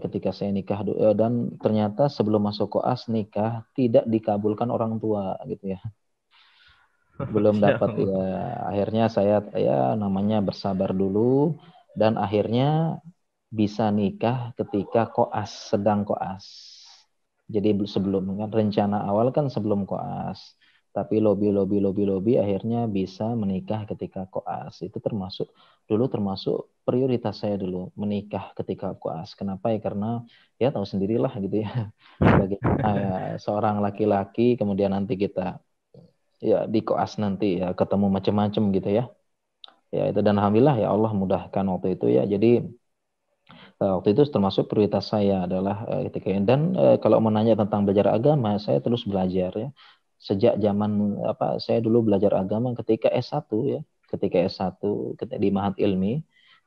ketika saya nikah dan ternyata sebelum masuk koas nikah tidak dikabulkan orang tua gitu ya. Belum Masya dapat Allah. ya, akhirnya saya ya namanya bersabar dulu dan akhirnya bisa nikah ketika koas, sedang koas. Jadi sebelum kan rencana awal kan sebelum koas, tapi lobby akhirnya bisa menikah ketika koas. Itu termasuk prioritas saya dulu menikah ketika koas. Kenapa ya? Karena ya tahu sendirilah gitu ya. Bagaimana ya, seorang laki-laki kemudian nanti kita ya di koas nanti ya ketemu macam-macam gitu ya. Ya itu dan alhamdulillah ya Allah mudahkan waktu itu ya. Jadi waktu itu termasuk prioritas saya adalah ketika ini. Dan kalau menanya tentang belajar agama, saya terus belajar ya. Sejak zaman saya dulu belajar agama ketika S1 ya. Ketika S1 di Mahat Ilmi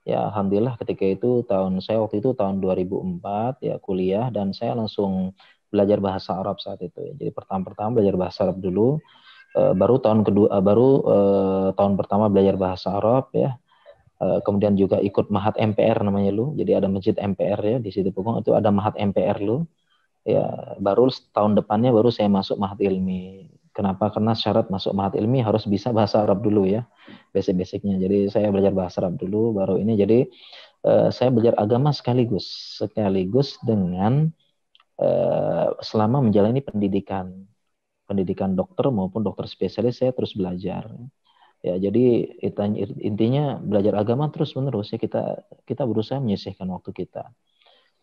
ya alhamdulillah ketika itu saya waktu itu tahun 2004 ya kuliah dan saya langsung belajar bahasa Arab saat itu ya. Jadi pertama-tama belajar bahasa Arab dulu. Baru tahun kedua baru tahun pertama belajar bahasa Arab ya. Kemudian juga ikut Mahat MPR namanya lu. Jadi ada masjid MPR ya di situ Pugong itu ada Mahat MPR lu. Ya baru tahun depannya baru saya masuk Mahat Ilmi. Kenapa? Karena syarat masuk Mahat Ilmi harus bisa bahasa Arab dulu ya. Basic-basicnya. Jadi saya belajar bahasa Arab dulu baru ini jadi saya belajar agama sekaligus dengan selama menjalani pendidikan dokter maupun dokter spesialis saya terus belajar. Ya, jadi intinya belajar agama terus menerus ya kita berusaha menyisihkan waktu kita.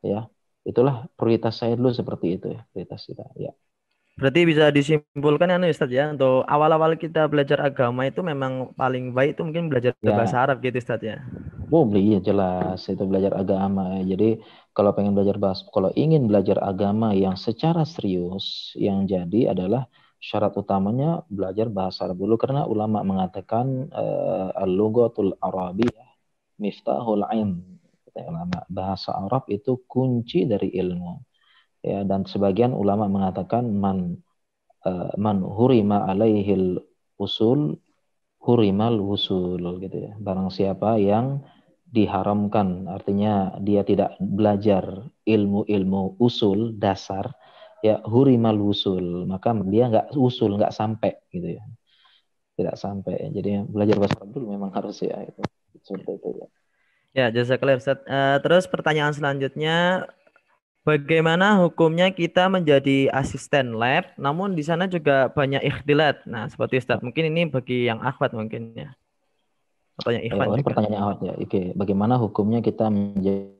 Ya, itulah prioritas saya dulu seperti itu ya prioritas kita. Ya, Berarti bisa disimpulkan ya Ustadz ya, untuk awal-awal kita belajar agama itu memang paling baik itu mungkin belajar bahasa ya, Arab gitu Ustadz ya. boleh ya jelas itu belajar agama. Jadi kalau ingin belajar agama yang secara serius, yang jadi adalah syarat utamanya belajar bahasa Arab dulu karena ulama mengatakan al-lughatul Arabiyyah miftahul ilm. Kata ulama, bahasa Arab itu kunci dari ilmu. Ya, dan sebagian ulama mengatakan man hurima alaihil usul hurimal usul gitu ya. Barang siapa yang diharamkan artinya dia tidak belajar ilmu-ilmu usul dasar ya hurimal usul maka dia nggak sampai gitu ya tidak sampai jadi belajar bahasa Arab dulu memang harus ya itu seperti itu ya. Ya, jazakallah Ustadz. Terus pertanyaan selanjutnya, bagaimana hukumnya kita menjadi asisten lab, namun di sana juga banyak ikhtilat. Nah, seperti Ustadz, mungkin ini bagi yang akhwat mungkin ya, atau yang Ya, ikhwan oh, ini juga. pertanyaan awal ya. Oke, bagaimana hukumnya kita menjadi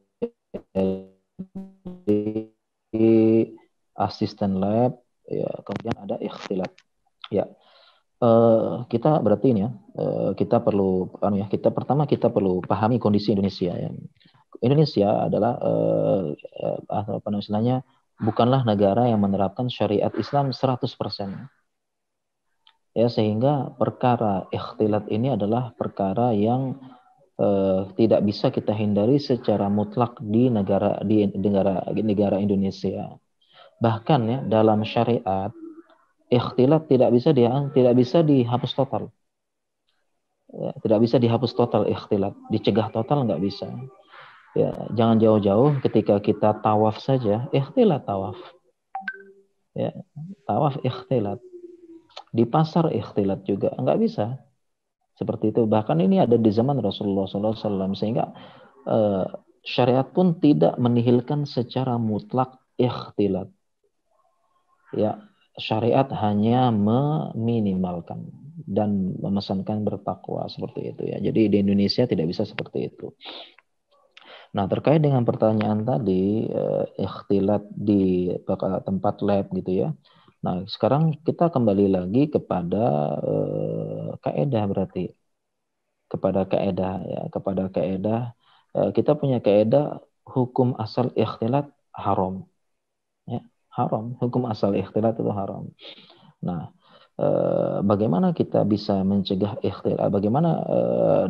asisten lab? Ya, kemudian ada ikhtilat. Ya, kita berarti ini ya, kita perlu, kita pertama kita perlu pahami kondisi Indonesia. Ya. Indonesia adalah apa namanya, bukanlah negara yang menerapkan syariat Islam 100%. Ya, sehingga perkara ikhtilat ini adalah perkara yang tidak bisa kita hindari secara mutlak di negara Indonesia. Bahkan ya dalam syariat ikhtilat tidak bisa dihapus total. Ya, tidak bisa dihapus total ikhtilat, dicegah total nggak bisa. Ya, jangan jauh-jauh ketika kita tawaf saja ikhtilat tawaf. Ya, tawaf ikhtilat. Di pasar ikhtilat juga nggak bisa. Seperti itu. Bahkan ini ada di zaman Rasulullah SAW, sehingga eh, syariat pun tidak menihilkan secara mutlak ikhtilat. Ya, syariat hanya meminimalkan dan memesankan bertakwa seperti itu ya. Jadi di Indonesia tidak bisa seperti itu. Nah, terkait dengan pertanyaan tadi, ikhtilat di tempat lab gitu ya. Nah, sekarang kita kembali lagi kepada kaidah berarti. Kepada kaidah ya, kepada kaidah kita punya kaidah hukum asal ikhtilat haram. Ya, haram. Hukum asal ikhtilat itu haram. Nah, bagaimana kita bisa mencegah ikhtilat? Bagaimana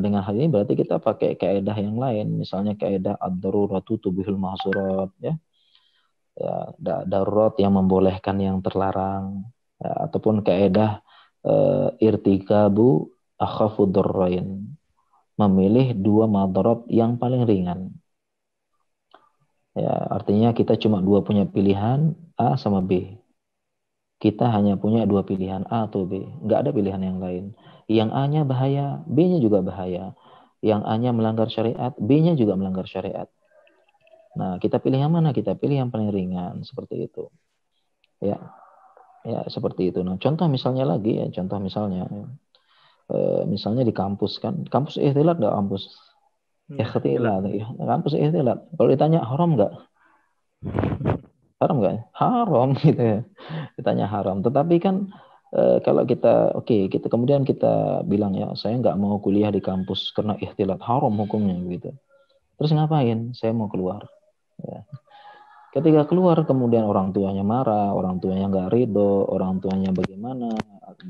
dengan hal ini berarti kita pakai kaidah yang lain, misalnya kaidah ad-daruratu tubihul mahsurat ya. Ya, darurat yang membolehkan yang terlarang ya, ataupun kaidah irtikabu akhafu darrain, memilih dua madarat yang paling ringan. Ya, artinya kita cuma dua punya pilihan A sama B. Kita hanya punya dua pilihan A atau B, nggak ada pilihan yang lain. Yang A-nya bahaya, B-nya juga bahaya. Yang A-nya melanggar syariat, B-nya juga melanggar syariat. Nah, kita pilih yang mana? Kita pilih yang paling ringan, seperti itu. Ya, ya seperti itu. Nah, contoh misalnya lagi ya, contoh misalnya, misalnya di kampus kan, kampus ikhtilat nggak kampus? Ikhtilat. Ikhtilat, ya. Kampus ikhtilat. Kalau ditanya haram nggak? Haram nggak? Haram gitu ya. Ditanya haram. Tetapi kan kalau kita kita kemudian kita bilang ya saya nggak mau kuliah di kampus karena ikhtilat haram hukumnya gitu. Terus ngapain? Saya mau keluar. Ya. Ketika keluar kemudian orang tuanya marah, orang tuanya nggak ridho, orang tuanya bagaimana,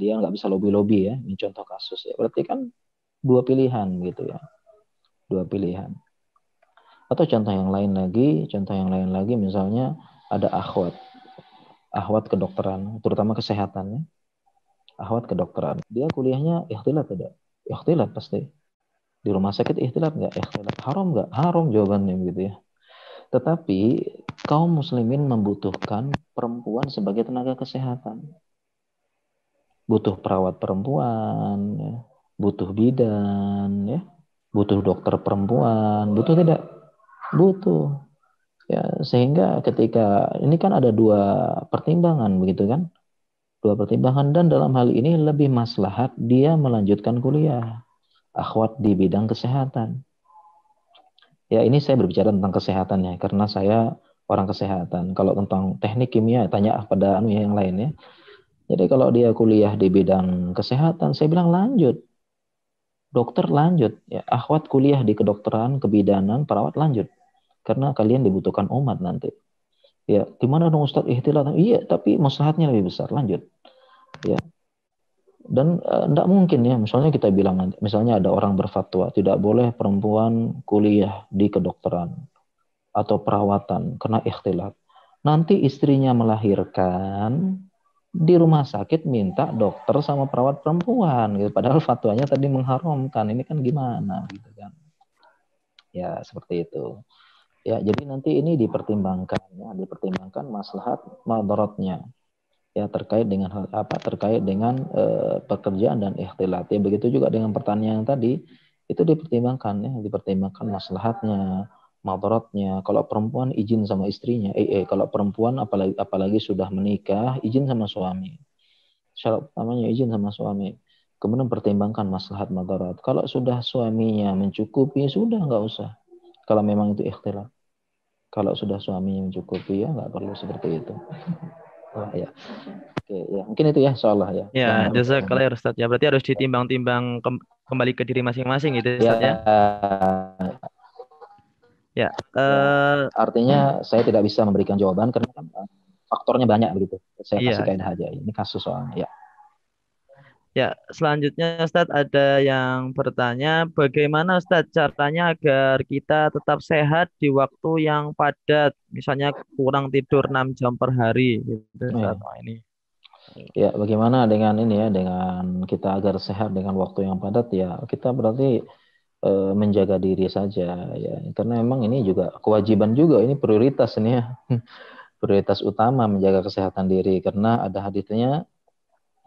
dia nggak bisa lobby-lobby ya, ini contoh kasus ya. Berarti kan dua pilihan gitu ya, dua pilihan. Atau contoh yang lain lagi misalnya ada akhwat kedokteran, terutama kesehatan ya. Akhwat kedokteran. Dia kuliahnya ikhtilat tidak? Ikhtilat pasti. Di rumah sakit ikhtilat nggak? Ikhtilat. Haram nggak? Haram jawabannya gitu ya. Tetapi kaum muslimin membutuhkan perempuan sebagai tenaga kesehatan. Butuh perawat perempuan, ya. Butuh bidan, ya. Butuh dokter perempuan, butuh tidak? Butuh. Ya, sehingga ketika ini kan ada dua pertimbangan begitu kan? Dua pertimbangan dan dalam hal ini lebih maslahat dia melanjutkan kuliah akhwat di bidang kesehatan. Ya ini saya berbicara tentang kesehatan ya karena saya orang kesehatan. Kalau tentang teknik kimia tanya pada yang lain ya. Jadi kalau dia kuliah di bidang kesehatan, saya bilang lanjut. Dokter lanjut ya. Akhwat kuliah di kedokteran, kebidanan, perawat lanjut. Karena kalian dibutuhkan umat nanti. Ya, gimana dong Ustadz ikhtilat? Iya, tapi maslahatnya lebih besar. Lanjut. Ya, dan tidak mungkin ya misalnya kita bilang nanti misalnya ada orang berfatwa tidak boleh perempuan kuliah di kedokteran atau perawatan karena ikhtilat, nanti istrinya melahirkan di rumah sakit minta dokter sama perawat perempuan gitu padahal fatwanya tadi mengharamkan, ini kan gimana gitu kan ya, seperti itu ya. Jadi nanti ini dipertimbangkan ya, dipertimbangkan maslahat madaratnya ya terkait dengan hal apa, terkait dengan pekerjaan dan ikhtilat ya. Begitu juga dengan pertanyaan yang tadi itu dipertimbangkan ya, dipertimbangkan maslahatnya, madaratnya. Kalau perempuan izin sama istrinya, kalau perempuan apalagi sudah menikah izin sama suami, syarat utamanya izin sama suami, kemudian pertimbangkan maslahat madarat. Kalau sudah suaminya mencukupi sudah nggak usah, kalau memang itu ikhtilat. Kalau sudah suaminya mencukupi ya nggak perlu seperti itu. Oh, ya. Oke, ya mungkin itu ya soalnya ya. Ya, Yang harus saya jazakallah sampaikan. Ustaz. Ya, berarti harus ditimbang-timbang kembali ke diri masing-masing gitu Ya, Ustaz ya. Ya, ya, artinya saya tidak bisa memberikan jawaban karena kan faktornya banyak begitu. Saya kasih iya. kaidah aja. Ini kasus soalnya. Ya, Ya, selanjutnya Ustadz ada yang bertanya, bagaimana Ustadz caranya agar kita tetap sehat di waktu yang padat, misalnya kurang tidur 6 jam per hari gitu Ustadz. ya, Wah, ini. ya. Bagaimana dengan ini ya, dengan kita agar sehat dengan waktu yang padat ya, kita berarti menjaga diri saja ya. Karena memang ini juga kewajiban juga, ini prioritas ini ya. Prioritas utama menjaga kesehatan diri karena ada hadisnya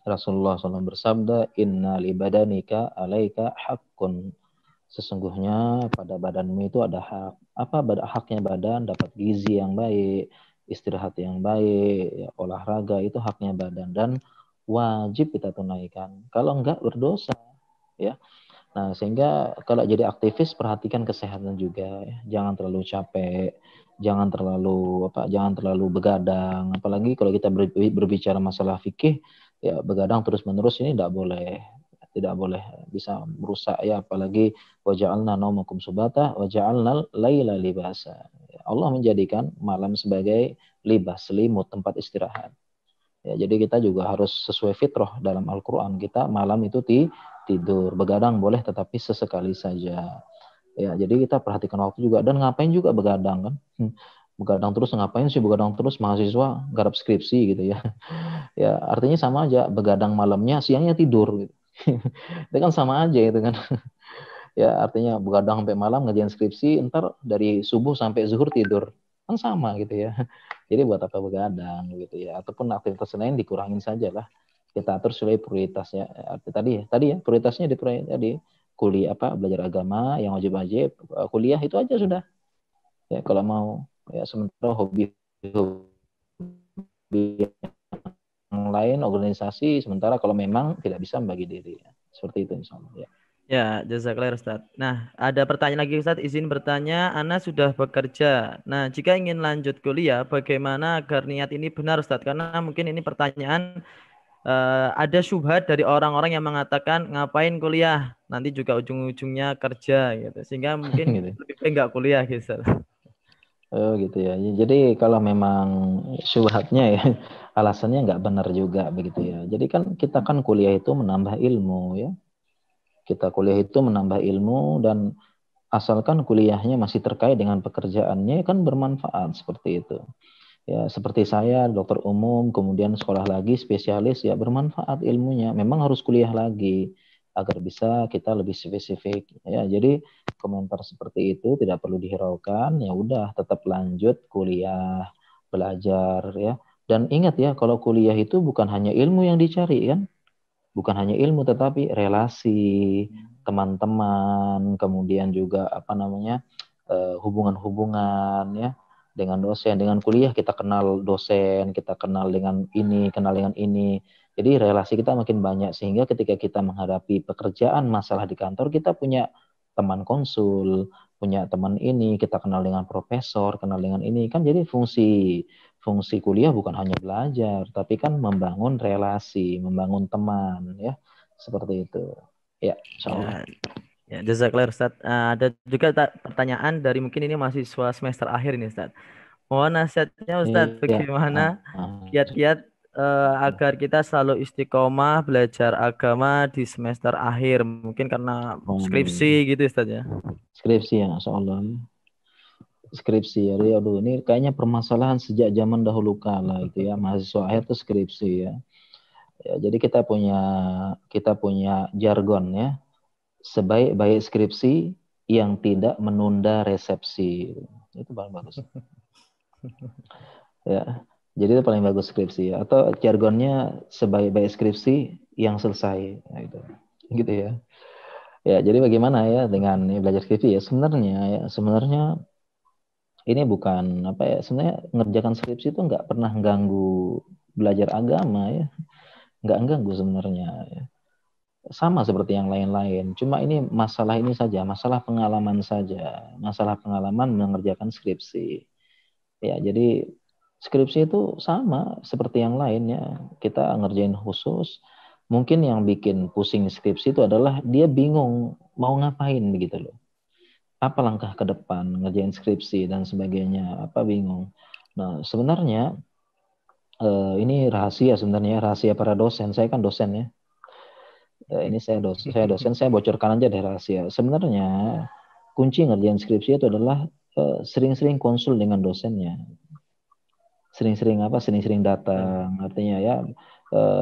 Rasulullah SAW bersabda, Inna li badanika alaika haqqun. Sesungguhnya pada badanmu itu ada hak. Apa haknya badan? Dapat gizi yang baik, istirahat yang baik, ya, olahraga itu haknya badan dan wajib kita tunaikan. Kalau enggak berdosa, ya. Nah, sehingga kalau jadi aktivis perhatikan kesehatan juga, ya. Jangan terlalu capek, jangan terlalu begadang. Apalagi kalau kita berbicara masalah fikih, ya begadang terus-menerus ini tidak boleh bisa merusak ya, apalagi waja'alna naumakum subata waja'alna laila libasa. Allah menjadikan malam sebagai libas, selimut, tempat istirahat. Ya, jadi kita juga harus sesuai fitrah dalam Al-Qur'an. Kita malam itu tidur, begadang boleh tetapi sesekali saja. Ya, jadi kita perhatikan waktu juga dan ngapain juga begadang kan? Begadang terus ngapain sih begadang terus mahasiswa garap skripsi gitu ya. Ya, artinya sama aja begadang malamnya, siangnya tidur gitu. Itu kan sama aja itu kan. Ya, artinya begadang sampai malam ngerjain skripsi, ntar dari subuh sampai zuhur tidur. Kan sama gitu ya. Jadi buat apa begadang gitu ya. Ataupun aktivitas lain dikurangin saja lah. Kita atur sesuai prioritasnya. Tadi ya prioritasnya tadi kuliah belajar agama yang wajib-wajib, kuliah itu aja sudah. Ya kalau mau ya sementara hobi yang lain organisasi sementara kalau memang tidak bisa membagi diri. Seperti itu insya Allah ya. Ya, jazakallah Ustaz. Nah, ada pertanyaan lagi Ustaz, izin bertanya, Ana sudah bekerja. Nah, jika ingin lanjut kuliah, bagaimana agar niat ini benar Ustaz? Karena mungkin ini pertanyaan ada syubhat dari orang-orang yang mengatakan ngapain kuliah, nanti juga ujung-ujungnya kerja gitu. Sehingga mungkin Gitu. lebih baik nggak kuliah gitu. Ustaz. Oh gitu ya. Jadi kalau memang syubhatnya ya alasannya nggak benar juga begitu ya. Jadi kan kita kan kuliah itu menambah ilmu ya. Kita kuliah itu menambah ilmu dan asalkan kuliahnya masih terkait dengan pekerjaannya kan bermanfaat seperti itu. Ya, seperti saya dokter umum kemudian sekolah lagi spesialis ya bermanfaat ilmunya. Memang harus kuliah lagi agar bisa kita lebih spesifik ya. Jadi komentar seperti itu tidak perlu dihiraukan, ya udah tetap lanjut kuliah, belajar ya. Dan ingat ya kalau kuliah itu bukan hanya ilmu yang dicari kan? Bukan hanya ilmu tetapi relasi, teman-teman, kemudian juga hubungan-hubungan ya dengan dosen, dengan kuliah kita kenal dosen, kita kenal dengan ini. Jadi relasi kita makin banyak sehingga ketika kita menghadapi pekerjaan masalah di kantor kita punya teman konsul, punya teman ini, kita kenal dengan profesor, kenal dengan ini kan jadi fungsi fungsi kuliah bukan hanya belajar, tapi kan membangun relasi, membangun teman, ya, seperti itu. Ya, insya Allah. Ya, ya jazakallah Ustaz. Ada juga pertanyaan dari mungkin ini mahasiswa semester akhir ini Ustaz. Mohon nasihatnya Ustadz, Iya. bagaimana kiat-kiat agar kita selalu istiqomah belajar agama di semester akhir. Mungkin karena skripsi gitu Ustadz ya. Skripsi ya, insya Allah. Skripsi ya, aduh ini kayaknya permasalahan sejak zaman dahulu kala itu ya, mahasiswa akhir itu skripsi ya. Ya, jadi kita punya jargon ya, sebaik-baik skripsi yang tidak menunda resepsi. Itu paling bagus. Ya, jadi itu paling bagus skripsi ya. Atau jargonnya sebaik-baik skripsi yang selesai. Nah, gitu ya. Ya, jadi bagaimana ya dengan belajar skripsi ya? Sebenarnya ini bukan sebenarnya ngerjakan skripsi itu nggak pernah ganggu belajar agama ya, nggak ganggu sebenarnya ya. Sama seperti yang lain-lain, cuma ini masalah ini saja, masalah pengalaman mengerjakan skripsi ya. Jadi skripsi itu sama seperti yang lainnya, kita ngerjain khusus. Mungkin yang bikin pusing skripsi itu adalah dia bingung mau ngapain begitu loh, apa langkah ke depan ngerjain skripsi dan sebagainya, bingung. Nah sebenarnya ini rahasia para dosen. Saya kan dosen ya. Ini saya dosen, saya bocorkan aja deh rahasia. Sebenarnya kunci ngerjain skripsi itu adalah sering-sering konsul dengan dosennya. Sering-sering datang, artinya ya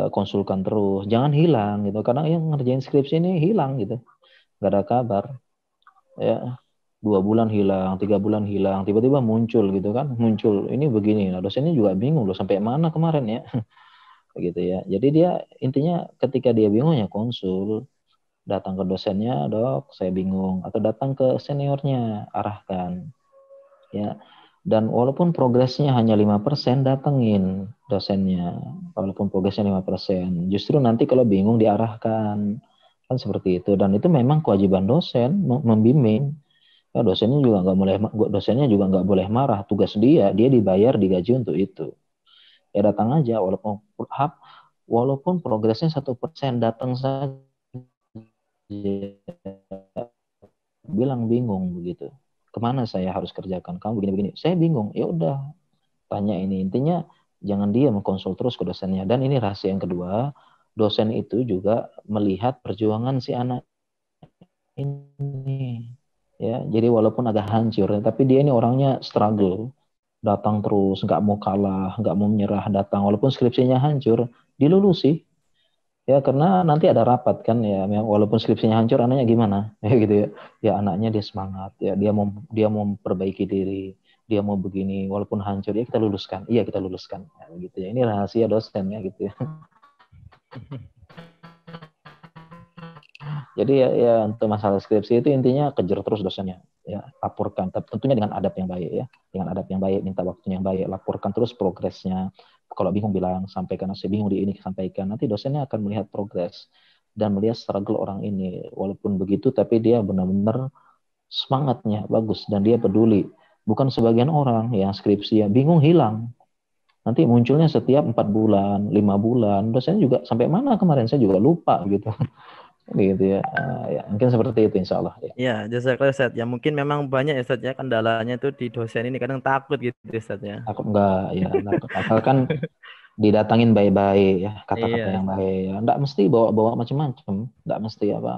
konsulkan terus, jangan hilang gitu. Karena yang ngerjain skripsi ini hilang gitu, nggak ada kabar. Ya, 2 bulan hilang, 3 bulan hilang, tiba-tiba muncul gitu kan, ini begini. Nah dosennya juga bingung loh, sampai mana kemarin ya. begitu ya. Jadi dia intinya ketika dia bingung ya konsul, datang ke dosennya, dok, saya bingung, atau datang ke seniornya, arahkan, ya. Dan walaupun progresnya hanya 5%, datengin dosennya. Walaupun progresnya 5%, justru nanti kalau bingung diarahkan, kan seperti itu. Dan itu memang kewajiban dosen membimbing. Ya, dosennya juga nggak boleh marah. Tugas dia dibayar, digaji untuk itu. Ya datang aja, walaupun progresnya 1%, datang saja, bilang bingung begitu. Kemana saya harus kerjakan? Kamu begini-begini. Saya bingung. Ya udah, tanya ini. Intinya jangan dia mengkonsul terus ke dosennya. Dan ini rahasia yang kedua, dosen itu juga melihat perjuangan si anak ini. Ya, jadi walaupun agak hancur, tapi dia ini orangnya struggle, datang terus, nggak mau kalah, nggak mau menyerah, datang walaupun skripsinya hancur, dilulusi. Ya karena nanti ada rapat kan ya, walaupun skripsinya hancur, anaknya gimana? Ya gitu ya. Ya anaknya dia semangat, ya dia mau memperbaiki diri, dia mau begini, walaupun hancur ya kita luluskan. Iya kita luluskan. Ya, gitu ya. Ini rahasia dosen ya gitu ya. Jadi ya untuk masalah skripsi itu intinya kejar terus dosennya, ya laporkan. Tentunya dengan adab yang baik ya, dengan adab yang baik, minta waktunya yang baik, laporkan terus progresnya. Kalau bingung bilang, sampaikan, saya bingung di ini, sampaikan. Nanti dosennya akan melihat progres dan melihat struggle orang ini. Walaupun begitu, tapi dia benar-benar semangatnya bagus dan dia peduli. Bukan sebagian orang yang skripsi ya bingung hilang. Nanti munculnya setiap 4 bulan, 5 bulan. Dosennya juga sampai mana kemarin saya juga lupa gitu. Gitu ya. Ya mungkin seperti itu insya Allah ya. Ya, jazakallah Ustaz. Ya mungkin memang banyak ya Ustaz ya kendalanya itu di dosen ini kadang takut gitu Ustaz ya. Aku enggak ya, asalkan didatangin baik-baik ya, kata-kata Iya yang Ustaz. baik ya. Enggak mesti bawa-bawa macam-macam, enggak mesti apa.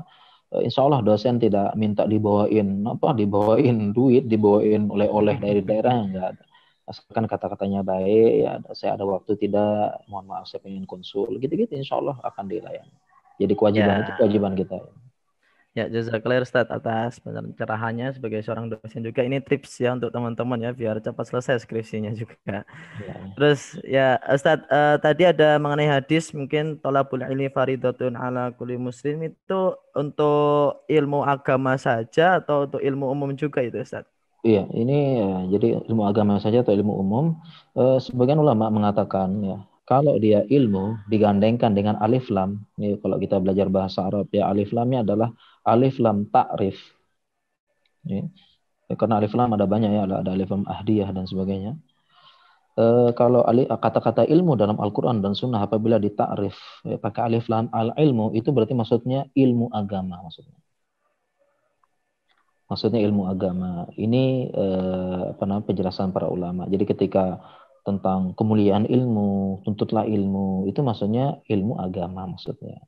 Insya Allah dosen tidak minta dibawain duit, dibawain oleh-oleh dari daerah, enggak. Asalkan kata-katanya baik ya, saya ada waktu tidak, mohon maaf saya pengen konsul, gitu-gitu insya Allah akan dilayani. Jadi kewajiban itu Ya, kewajiban kita. ya jazakallah Ustaz atas pencerahannya sebagai seorang dosen juga. Ini tips ya untuk teman-teman ya biar cepat selesai skripsinya juga. Ya, ya. Terus ya Ustaz, tadi ada mengenai hadis mungkin tolabul ilmi faridatun ala kulli muslim itu untuk ilmu agama saja atau untuk ilmu umum juga itu Ustaz? Iya, ini ya, jadi ilmu agama saja atau ilmu umum, sebagian ulama mengatakan ya, kalau dia ilmu digandengkan dengan alif lam, ini kalau kita belajar bahasa Arab ya alif lamnya adalah alif lam ta'rif. Ya. Karena alif lam ada banyak ya, ada alif lam ahdiyah dan sebagainya. Kalau kata-kata ilmu dalam Al-Quran dan Sunnah apabila ditakrif pakai alif lam al ilmu itu berarti maksudnya ilmu agama maksudnya. Maksudnya ilmu agama. Ini apa namanya penjelasan para ulama. Jadi ketika tentang kemuliaan ilmu, tuntutlah ilmu, itu maksudnya ilmu agama maksudnya.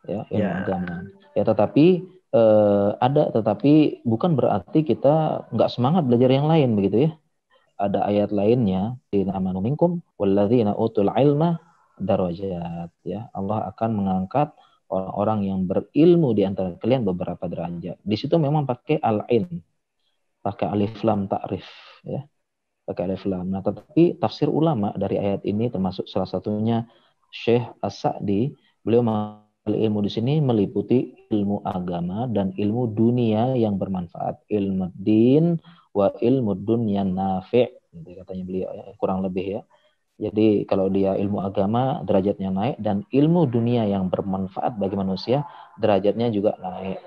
Ya, ilmu Ya, agama. Ya, tetapi tetapi bukan berarti kita nggak semangat belajar yang lain begitu ya. Ada ayat lainnya di amanu minkum walladzina utul ilma darajat ya. Allah akan mengangkat orang-orang yang berilmu di antara kalian beberapa derajat. Di situ memang pakai al-ilm, pakai alif lam ta'rif ya, pakai alif lam. Nah, tetapi tafsir ulama dari ayat ini termasuk salah satunya Syekh As-Sa'di, beliau mengambil ilmu di sini meliputi ilmu agama dan ilmu dunia yang bermanfaat, ilmu din wa ilmu dunya nafi', gitu katanya beliau ya, kurang lebih ya. Jadi kalau dia ilmu agama derajatnya naik dan ilmu dunia yang bermanfaat bagi manusia derajatnya juga naik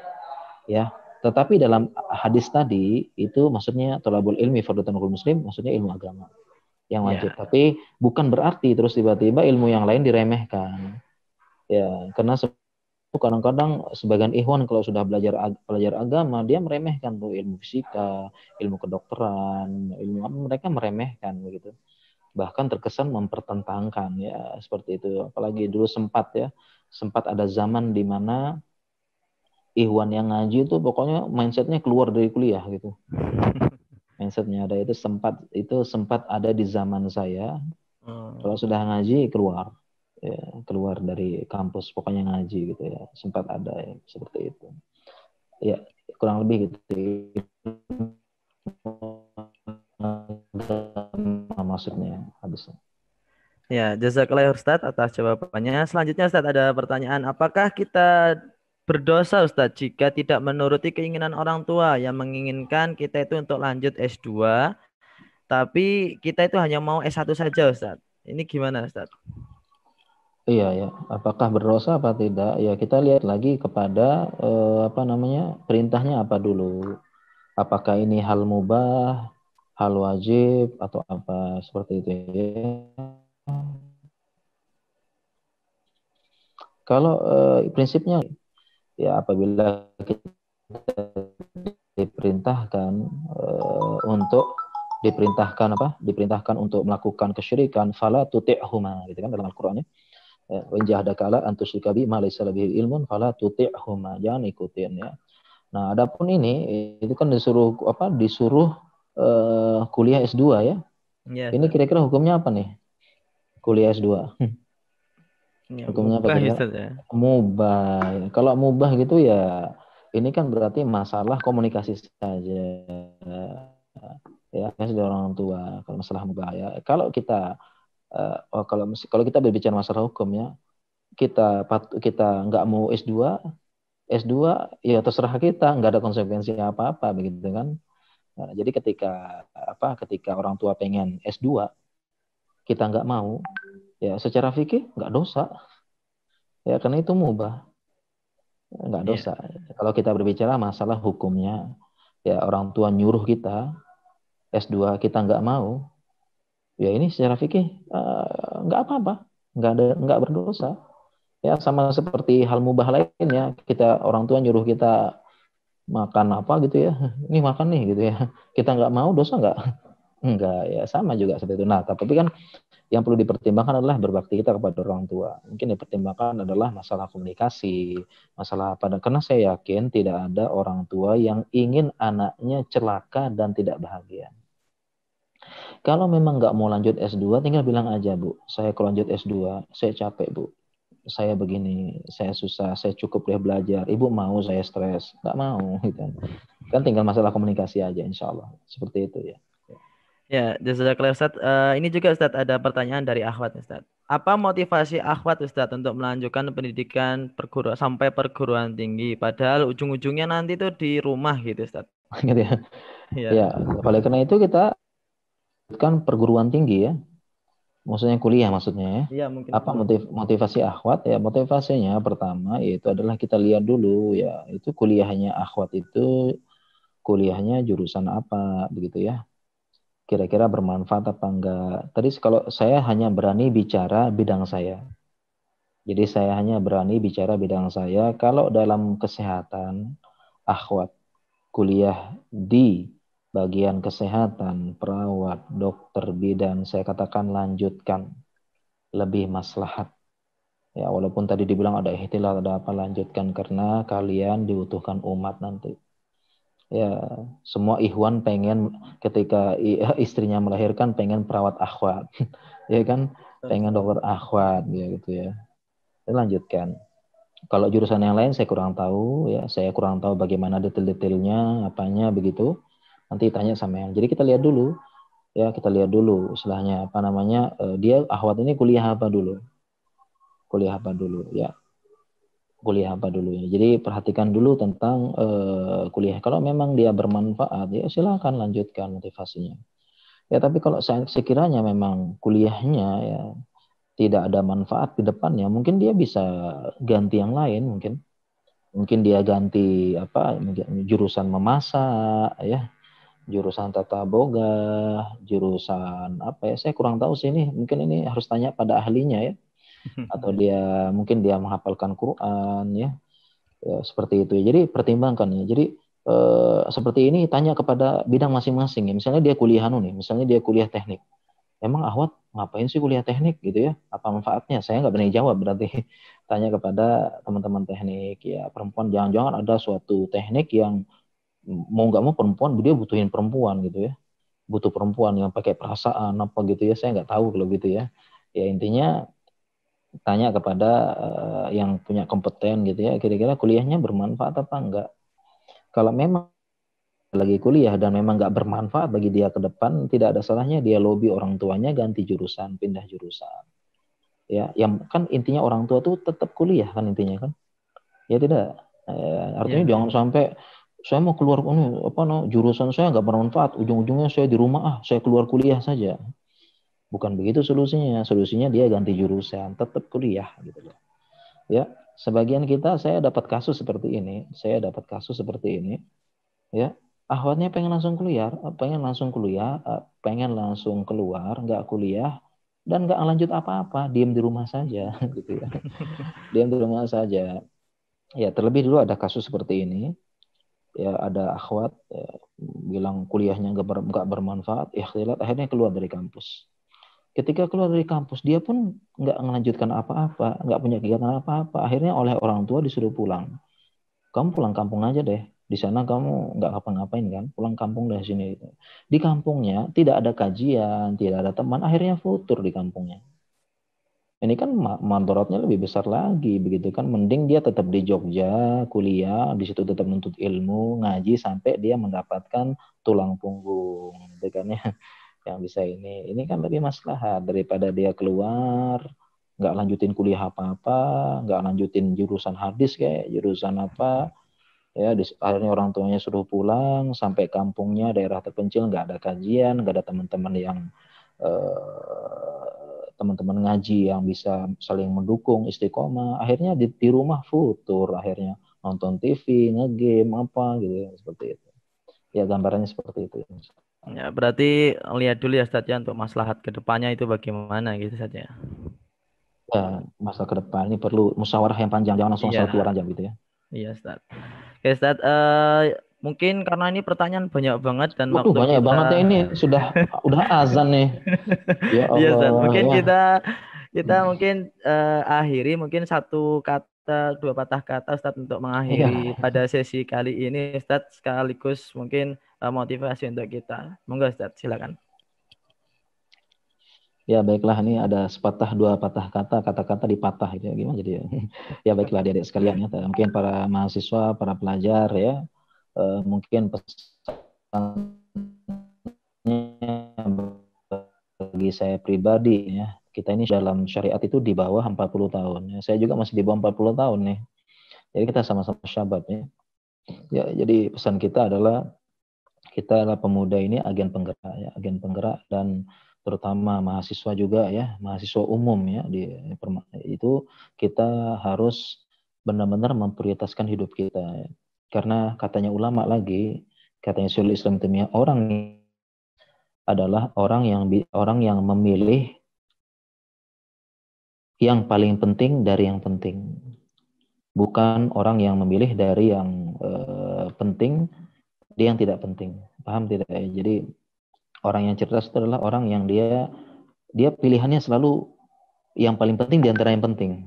ya. Tetapi dalam hadis tadi itu maksudnya tolabul ilmi fardhu muslim, maksudnya ilmu agama yang wajib. ya, Tapi bukan berarti terus tiba-tiba ilmu yang lain diremehkan. Ya, karena kadang-kadang sebagian ikhwan kalau sudah belajar agama dia meremehkan tuh ilmu fisika, ilmu kedokteran, ilmu mereka meremehkan begitu. Bahkan terkesan mempertentangkan ya seperti itu. Apalagi dulu sempat ada zaman di mana Ikhwan yang ngaji itu pokoknya mindsetnya keluar dari kuliah gitu. Mindsetnya ada itu sempat ada di zaman saya. Kalau Oh, sudah ngaji keluar, ya, keluar dari kampus pokoknya ngaji gitu ya. Sempat ada ya, seperti itu. Ya kurang lebih gitu. Maksudnya habisnya. Ya, jazakallah Ustadz atas jawabannya. Selanjutnya Ustadz ada pertanyaan, apakah kita berdosa Ustadz jika tidak menuruti keinginan orang tua yang menginginkan kita itu untuk lanjut S2, tapi kita itu hanya mau S1 saja Ustadz. Ini gimana Ustadz? Iya ya, apakah berdosa apa tidak? Ya kita lihat lagi kepada apa namanya perintahnya apa dulu. Apakah ini hal mubah, hal wajib atau apa seperti itu ya. Kalau prinsipnya ya apabila kita diperintahkan untuk diperintahkan untuk melakukan kesyirikan fala tuti'huma gitu kan dalam Al-Qur'annya. Wa in jahadaka ala an tusyrika bi ma laysa bihi ilmun fala tuti'huma, jangan ikutin ya. Nah, adapun ini itu kan disuruh kuliah S2 ya. Ya, Ini Ustadz. kira-kira hukumnya apa nih? Kuliah S2. Ya, Hukumnya apa mubah ya, kira-kira? Ustadz ya. Mubah. Kalau mubah gitu ya ini kan berarti masalah komunikasi saja ya, kasih dari orang tua kalau masalah mubah ya. Kalau kita kalau kita berbicara masalah hukum ya, kita nggak mau S2 ya terserah kita, nggak ada konsekuensi apa-apa begitu kan. Nah, jadi ketika orang tua pengen S2 kita nggak mau, ya secara fikih nggak dosa ya, karena itu mubah, nggak Iya. dosa. Kalau kita berbicara masalah hukumnya, ya orang tua nyuruh kita S2 kita nggak mau, ya ini secara fikih nggak apa-apa, nggak berdosa. Ya sama seperti hal mubah lainnya, kita orang tua nyuruh kita makan apa gitu ya, ini makan nih gitu ya, kita nggak mau, dosa nggak? Enggak, ya sama juga seperti itu. Nah, tapi kan yang perlu dipertimbangkan adalah berbakti kita kepada orang tua. Mungkin dipertimbangkan adalah masalah komunikasi, masalah apa. Karena saya yakin tidak ada orang tua yang ingin anaknya celaka dan tidak bahagia. Kalau memang nggak mau lanjut S2, tinggal bilang aja, Bu, saya kalau lanjut S2, saya capek, Bu. Saya begini, saya susah, saya cukup deh belajar. Ibu mau saya stres? Nggak mau, gitu. Kan tinggal masalah komunikasi aja, insya Allah. Seperti itu ya. Ya, jazakallah Ustadz. Ini juga Ustadz ada pertanyaan dari Akhwat Ustadz. Apa motivasi Akhwat Ustadz untuk melanjutkan pendidikan sampai perguruan tinggi? Padahal ujung-ujungnya nanti tuh di rumah gitu Ustadz. Gitu ya. Ya, Ya, oleh karena itu kita kan perguruan tinggi ya. Maksudnya kuliah maksudnya ya. iya mungkin Apa kuliah. motivasi akhwat? Ya motivasinya pertama yaitu adalah kita lihat dulu ya, itu kuliahnya akhwat itu kuliahnya jurusan apa begitu ya. Kira-kira bermanfaat apa enggak? Tadi kalau saya hanya berani bicara bidang saya. Jadi saya hanya berani bicara bidang saya. Kalau dalam kesehatan, akhwat kuliah di bagian kesehatan, perawat, dokter, bidan, saya katakan lanjutkan, lebih maslahat. Ya, walaupun tadi dibilang ada ihtilal, ada apa, lanjutkan karena kalian dibutuhkan umat nanti. Ya, semua ikhwan pengen ketika istrinya melahirkan pengen perawat akhwat. Ya kan? Pengen dokter akhwat ya gitu ya. Lanjutkan. Kalau jurusan yang lain saya kurang tahu ya, saya kurang tahu bagaimana detail-detailnya, apanya begitu. Nanti tanya sama yang. Jadi kita lihat dulu ya, kita lihat dulu istilahnya apa namanya, dia akhwat ini kuliah apa dulu? Kuliah apa dulu ya? Kuliah apa dulu ya. Jadi perhatikan dulu tentang kuliah. Kalau memang dia bermanfaat ya silakan lanjutkan motivasinya. Ya tapi kalau sekiranya memang kuliahnya ya tidak ada manfaat di depannya, mungkin dia bisa ganti yang lain mungkin. Mungkin dia ganti apa jurusan memasak ya, jurusan tata boga, jurusan apa ya, saya kurang tahu sih ini. Mungkin ini harus tanya pada ahlinya ya. Atau dia mungkin dia menghafalkan Quran ya. Ya, seperti itu ya. Jadi pertimbangkan ya. Jadi seperti ini tanya kepada bidang masing-masing ya. Misalnya dia kuliah nih, misalnya dia kuliah teknik. Emang Ahwat ngapain sih kuliah teknik gitu ya? Apa manfaatnya? Saya nggak berani jawab berarti. Tanya kepada teman-teman teknik ya. Perempuan jangan-jangan ada suatu teknik yang mau nggak mau perempuan dia butuhin perempuan gitu ya. Butuh perempuan yang pakai perasaan apa gitu ya. Saya nggak tahu kalau gitu ya. Ya intinya tanya kepada yang punya kompeten gitu ya, kira-kira kuliahnya bermanfaat apa enggak. Kalau memang lagi kuliah dan memang nggak bermanfaat bagi dia ke depan, tidak ada salahnya dia lobby orang tuanya ganti jurusan, pindah jurusan. Ya, yang kan intinya orang tua tuh tetap kuliah kan intinya kan. Ya tidak. Artinya Ya. jangan sampai saya mau keluar jurusan saya nggak bermanfaat, ujung-ujungnya saya di rumah saya keluar kuliah saja. Bukan begitu solusinya. Solusinya dia ganti jurusan, tetap kuliah gitu loh. Ya, sebagian kita saya dapat kasus seperti ini, ya. Akhwatnya pengen langsung kuliah, pengen langsung keluar, nggak kuliah dan nggak lanjut apa-apa, diam di rumah saja, gitu ya. Diam di rumah saja. Ya, terlebih dulu ada kasus seperti ini. Ya, ada akhwat ya, bilang kuliahnya nggak bermanfaat, ikhtilat, akhirnya keluar dari kampus. Ketika keluar dari kampus, dia pun nggak melanjutkan apa-apa, nggak punya kegiatan apa-apa. Akhirnya oleh orang tua disuruh pulang. Kamu pulang kampung aja deh. Di sana kamu nggak ngapa-ngapain kan, pulang kampung dari sini. Di kampungnya tidak ada kajian, tidak ada teman, akhirnya futur di kampungnya. Ini kan mandorotnya lebih besar lagi, begitu kan? Mending dia tetap di Jogja, kuliah, di situ tetap menuntut ilmu, ngaji sampai dia mendapatkan tulang punggung, gitu kan ya? Yang bisa ini kan lebih maslahat daripada dia keluar, nggak lanjutin kuliah apa-apa, nggak lanjutin jurusan hadis kayak jurusan apa. Ya, akhirnya orang tuanya suruh pulang sampai kampungnya daerah terpencil, nggak ada kajian, nggak ada teman-teman yang teman-teman ngaji yang bisa saling mendukung, istiqomah. Akhirnya di rumah futur, akhirnya nonton TV, ngegame apa gitu ya, seperti itu. Ya, gambarannya seperti itu. Ya, berarti lihat dulu ya Ustadz ya untuk maslahat ke depannya itu bagaimana gitu saja. Ya, masa ke depan ini perlu musyawarah yang panjang, jangan langsung asal Iya, keluar aja gitu ya. iya Ustadz. Oke Ustadz, mungkin karena ini pertanyaan banyak banget dan Waduh, waktu banyak kita banget ya ini, udah azan nih. Ya iya Ustadz, Allah, mungkin ya. kita mungkin akhiri mungkin satu kata dua patah kata Ustadz untuk mengakhiri Iya. pada sesi kali ini Ustadz sekaligus mungkin motivasi untuk kita. Monggo Ustadz, silakan. Ya, baiklah, ini ada sepatah dua patah kata, kata-kata dipatah gitu ya. Gimana jadi ya? Ya, baiklah adik-adik sekalian ya. Mungkin para mahasiswa, para pelajar ya, mungkin pesannya bagi saya pribadi ya, kita ini dalam syariat itu di bawah 40 tahun ya. Saya juga masih di bawah 40 tahun nih. Jadi kita sama-sama syabab ya. Ya, jadi pesan kita adalah kita adalah pemuda ini agen penggerak ya, agen penggerak, dan terutama mahasiswa juga ya, mahasiswa umum ya, itu kita harus benar-benar memprioritaskan hidup kita ya. Karena katanya ulama lagi, katanya Syaikhul Islam Taimiyah, orang adalah orang yang memilih yang paling penting dari yang penting, bukan orang yang memilih dari yang penting dia yang tidak penting. Paham tidak ya? Jadi orang yang cerdas itu adalah orang yang dia pilihannya selalu yang paling penting di antara yang penting.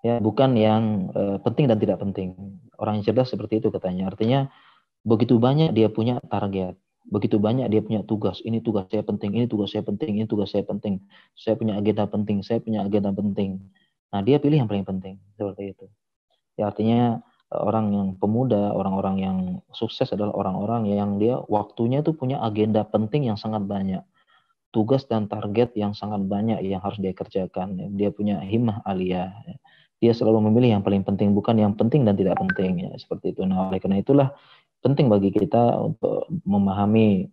Ya, bukan yang penting dan tidak penting. Orang yang cerdas seperti itu katanya. Artinya begitu banyak dia punya target, begitu banyak dia punya tugas. Ini tugas saya penting, ini tugas saya penting, ini tugas saya penting. Saya punya agenda penting, saya punya agenda penting. Nah, dia pilih yang paling penting seperti itu. Ya, artinya orang yang pemuda, orang-orang yang sukses adalah orang-orang yang dia waktunya itu punya agenda penting yang sangat banyak, tugas dan target yang sangat banyak yang harus dia kerjakan. Dia punya himmah aliyah. Dia selalu memilih yang paling penting, bukan yang penting dan tidak penting ya, seperti itu. Nah, oleh karena itulah penting bagi kita untuk memahami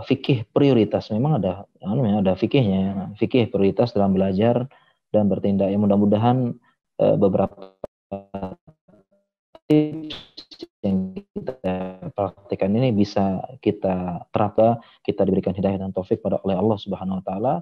fikih prioritas. Memang ada fikihnya, fikih prioritas dalam belajar dan bertindak. Ya, mudah-mudahan beberapa yang kita praktikkan ini bisa kita terapkan, kita diberikan hidayah dan taufik oleh Allah Subhanahu wa taala,